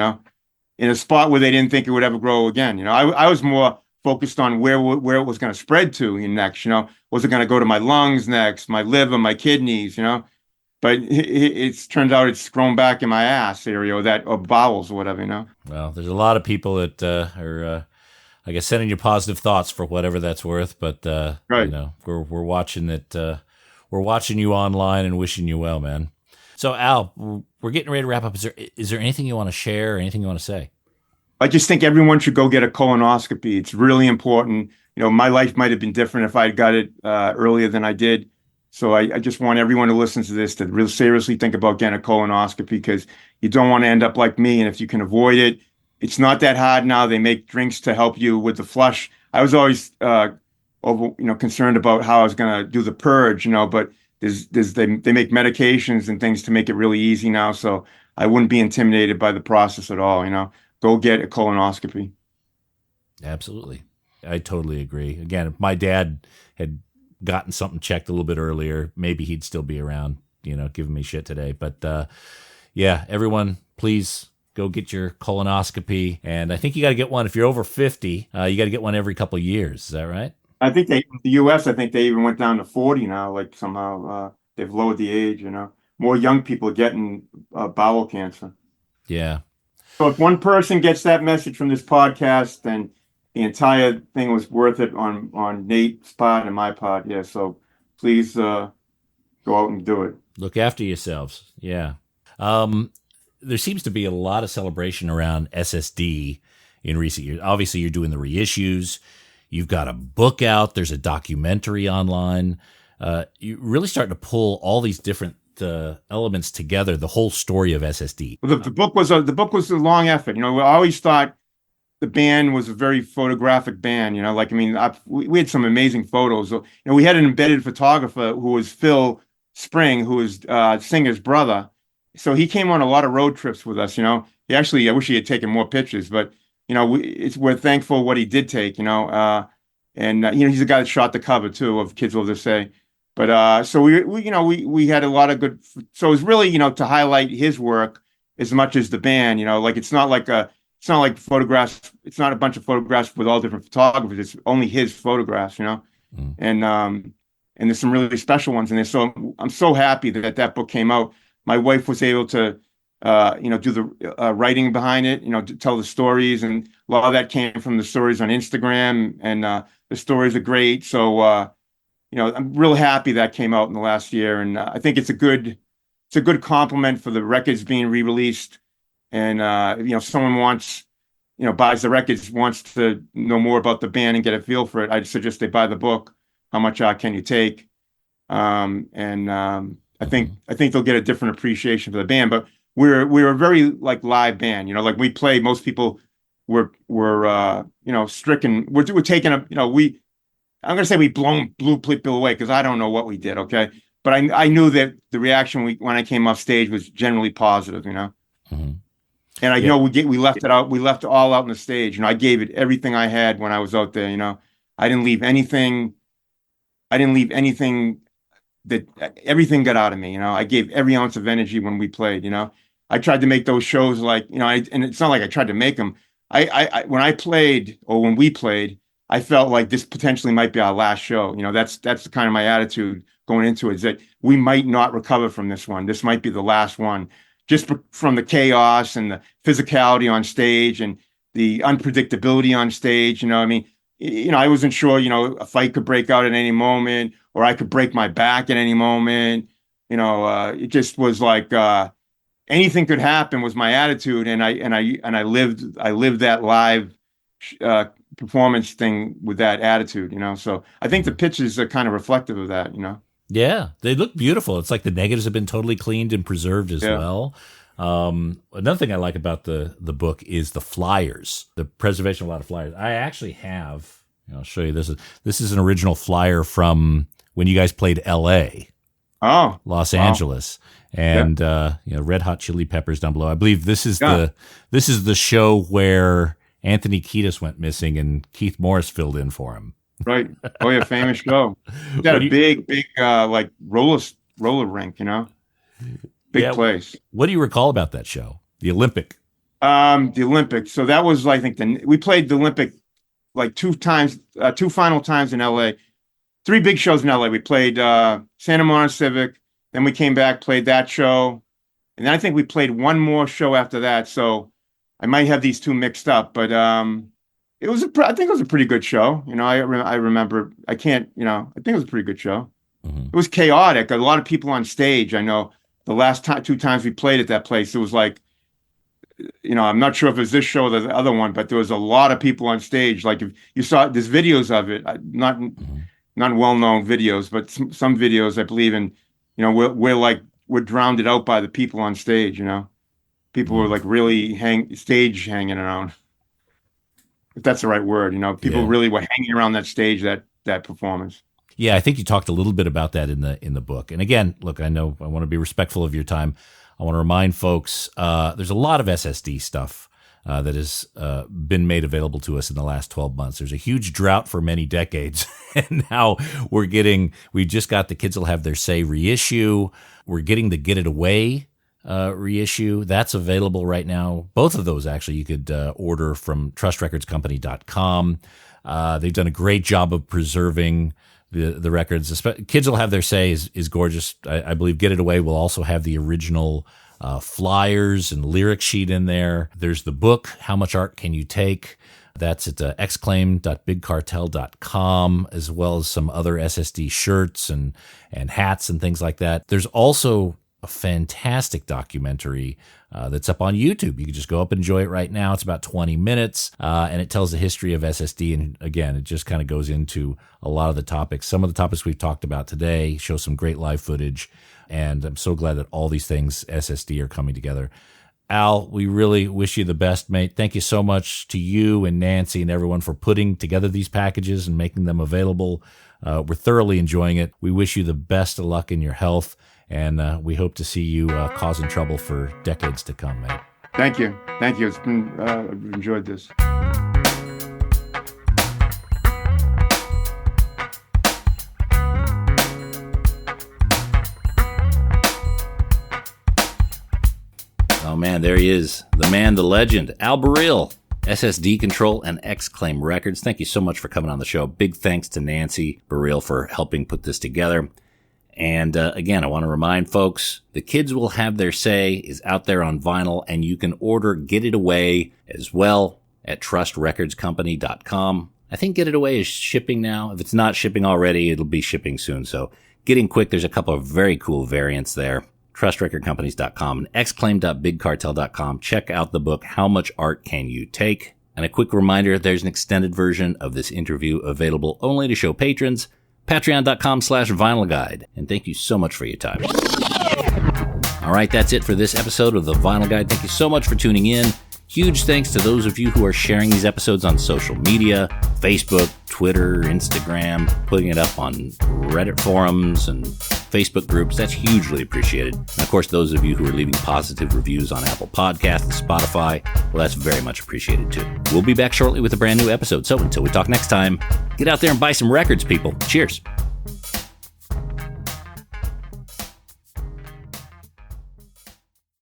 C: In a spot where they didn't think it would ever grow again. I was more focused on where it was going to spread to next. Was it going to go to my lungs next, my liver, my kidneys? But it's turned out it's grown back in my ass area or bowels or whatever.
A: Well, there's a lot of people that are, I guess, sending you positive thoughts for whatever that's worth. But
C: right.
A: We're watching it. We're watching you online and wishing you well, man. So, Al, we're getting ready to wrap up. Is there anything you want to share or anything you want to say?
C: I just think everyone should go get a colonoscopy. It's really important. My life might have been different if I got it earlier than I did. So I just want everyone who listens to this to really seriously think about getting a colonoscopy, because you don't want to end up like me. And if you can avoid it, it's not that hard now. They make drinks to help you with the flush. I was always concerned about how I was going to do the purge, but they make medications and things to make it really easy now. So I wouldn't be intimidated by the process at all. Go get a colonoscopy.
A: Absolutely. I totally agree. Again, if my dad had gotten something checked a little bit earlier, maybe he'd still be around, giving me shit today. But yeah, everyone, please go get your colonoscopy. And I think you got to get one if you're over 50. You got to get one every couple of years. Is that right?
C: I think the U.S., I think they even went down to 40 now. Like somehow they've lowered the age, More young people are getting bowel cancer.
A: Yeah.
C: So if one person gets that message from this podcast, then the entire thing was worth it on Nate's part and my part. Yeah, so please go out and do it.
A: Look after yourselves. Yeah. There seems to be a lot of celebration around SSD in recent years. Obviously, you're doing the reissues. You've got a book out. There's a documentary online. You're really starting to pull all these different elements together, the whole story of SSD.
C: Well, the book was a long effort. We always thought the band was a very photographic band. We had some amazing photos. We had an embedded photographer who was Phil Spring, who was Singer's brother. So he came on a lot of road trips with us. He actually, I wish he had taken more pictures, but we're thankful what he did take. He's the guy that shot the cover too of Kids Will This Say. But so we had a lot of good. So it was really to highlight his work as much as the band. It's not like photographs. It's not a bunch of photographs with all different photographers. It's only his photographs. And there's some really special ones in there. So I'm so happy that book came out. My wife was able to do the writing behind it, to tell the stories. And a lot of that came from the stories on Instagram, and the stories are great. So, I'm real happy that came out in the last year. And I think it's a good compliment for the records being re-released. And, if someone buys the records, wants to know more about the band and get a feel for it, I'd suggest they buy the book, How Much Art Can You Take? I think they'll get a different appreciation for the band. But we're a very live band, like we play. Most people were stricken. We're taking I'm gonna say we blew people away, because I don't know what we did. Okay. But I knew that the reaction when I came off stage was generally positive,
A: Mm-hmm.
C: And I know we left it out. We left it all out on the stage. I gave it everything I had when I was out there. I didn't leave anything. That everything got out of me. I gave every ounce of energy when we played. I tried to make those shows and it's not like I tried to make them. When I played, or when we played, I felt like this potentially might be our last show. That's the kind of my attitude going into it, is that we might not recover from this one. This might be the last one, just from the chaos and the physicality on stage and the unpredictability on stage. I wasn't sure, a fight could break out at any moment, or I could break my back at any moment. It just was like, anything could happen was my attitude. And I lived that live, performance thing with that attitude, so I think the pictures are kind of reflective of that.
A: Yeah, they look beautiful. It's like the negatives have been totally cleaned and preserved as well. Another thing I like about the book is the flyers, the preservation of a lot of flyers. I actually have, I'll show you this is an original flyer from when you guys played LA, Los Angeles, and Red Hot Chili Peppers down below. I believe this is the show where Anthony Kiedis went missing and Keith Morris filled in for him.
C: Right. Oh yeah, famous show. It's got a big roller rink, big place.
A: What do you recall about that show? The Olympic.
C: The Olympic. So that was, I think, we played the Olympic two final times in LA. 3 big shows in LA. We played Santa Monica Civic, then we came back, played that show, and then I think we played one more show after that. So I might have these two mixed up, but I think it was a pretty good show. I remember. I think it was a pretty good show.
A: Mm-hmm.
C: It was chaotic. A lot of people on stage. I know the last 2 times we played at that place, it was like, I'm not sure if it was this show or the other one, but there was a lot of people on stage. Like, if you saw, there's videos of it, not well-known videos, but some videos, I believe, and we're drowned out by the people on stage. People were really stage hanging around, if that's the right word. People really were hanging around that stage, that performance.
A: Yeah, I think you talked a little bit about that in the book. And again, look, I know I want to be respectful of your time. I want to remind folks, there's a lot of SSD stuff that has been made available to us in the last 12 months. There's a huge drought for many decades. And now we just got The Kids Will Have Their Say reissue. We're getting the Get It Away reissue. That's available right now. Both of those, actually, you could order from trustrecordscompany.com. They've done a great job of preserving the records. Kids Will Have Their Say is gorgeous. I believe Get It Away will also have the original flyers and lyric sheet in there. There's the book, How Much Art Can You Take? That's at xclaim.bigcartel.com, as well as some other SSD shirts and hats and things like that. There's also a fantastic documentary that's up on YouTube. You can just go up and enjoy it right now. It's about 20 minutes, and it tells the history of SSD. And again, it just kind of goes into a lot of the topics. Some of the topics we've talked about today, show some great live footage, and I'm so glad that all these things SSD are coming together. Al, we really wish you the best, mate. Thank you so much to you and Nancy and everyone for putting together these packages and making them available. We're thoroughly enjoying it. We wish you the best of luck in your health, and we hope to see you causing trouble for decades to come, mate.
C: Thank you. Thank you. It's been, I've enjoyed this.
A: Oh man, there he is. The man, the legend, Al Barile, Decontrol and Xclaim Records. Thank you so much for coming on the show. Big thanks to Nancy Barile for helping put this together. And again, I want to remind folks, The Kids Will Have Their Say is out there on vinyl, and you can order Get It Away as well at trustrecordscompany.com. I think Get It Away is shipping now. If it's not shipping already, it'll be shipping soon. So getting quick. There's a couple of very cool variants there. Trustrecordcompanies.com and xclaim.bigcartel.com. Check out the book, How Much Art Can You Take? And a quick reminder, there's an extended version of this interview available only to show patrons. Patreon.com/Vinyl Guide. And thank you so much for your time. All right, that's it for this episode of The Vinyl Guide. Thank you so much for tuning in. Huge thanks to those of you who are sharing these episodes on social media, Facebook, Twitter, Instagram, putting it up on Reddit forums and Facebook groups. That's hugely appreciated. And of course, those of you who are leaving positive reviews on Apple Podcasts, Spotify, well, that's very much appreciated too. We'll be back shortly with a brand new episode. So until we talk next time, get out there and buy some records, people. Cheers.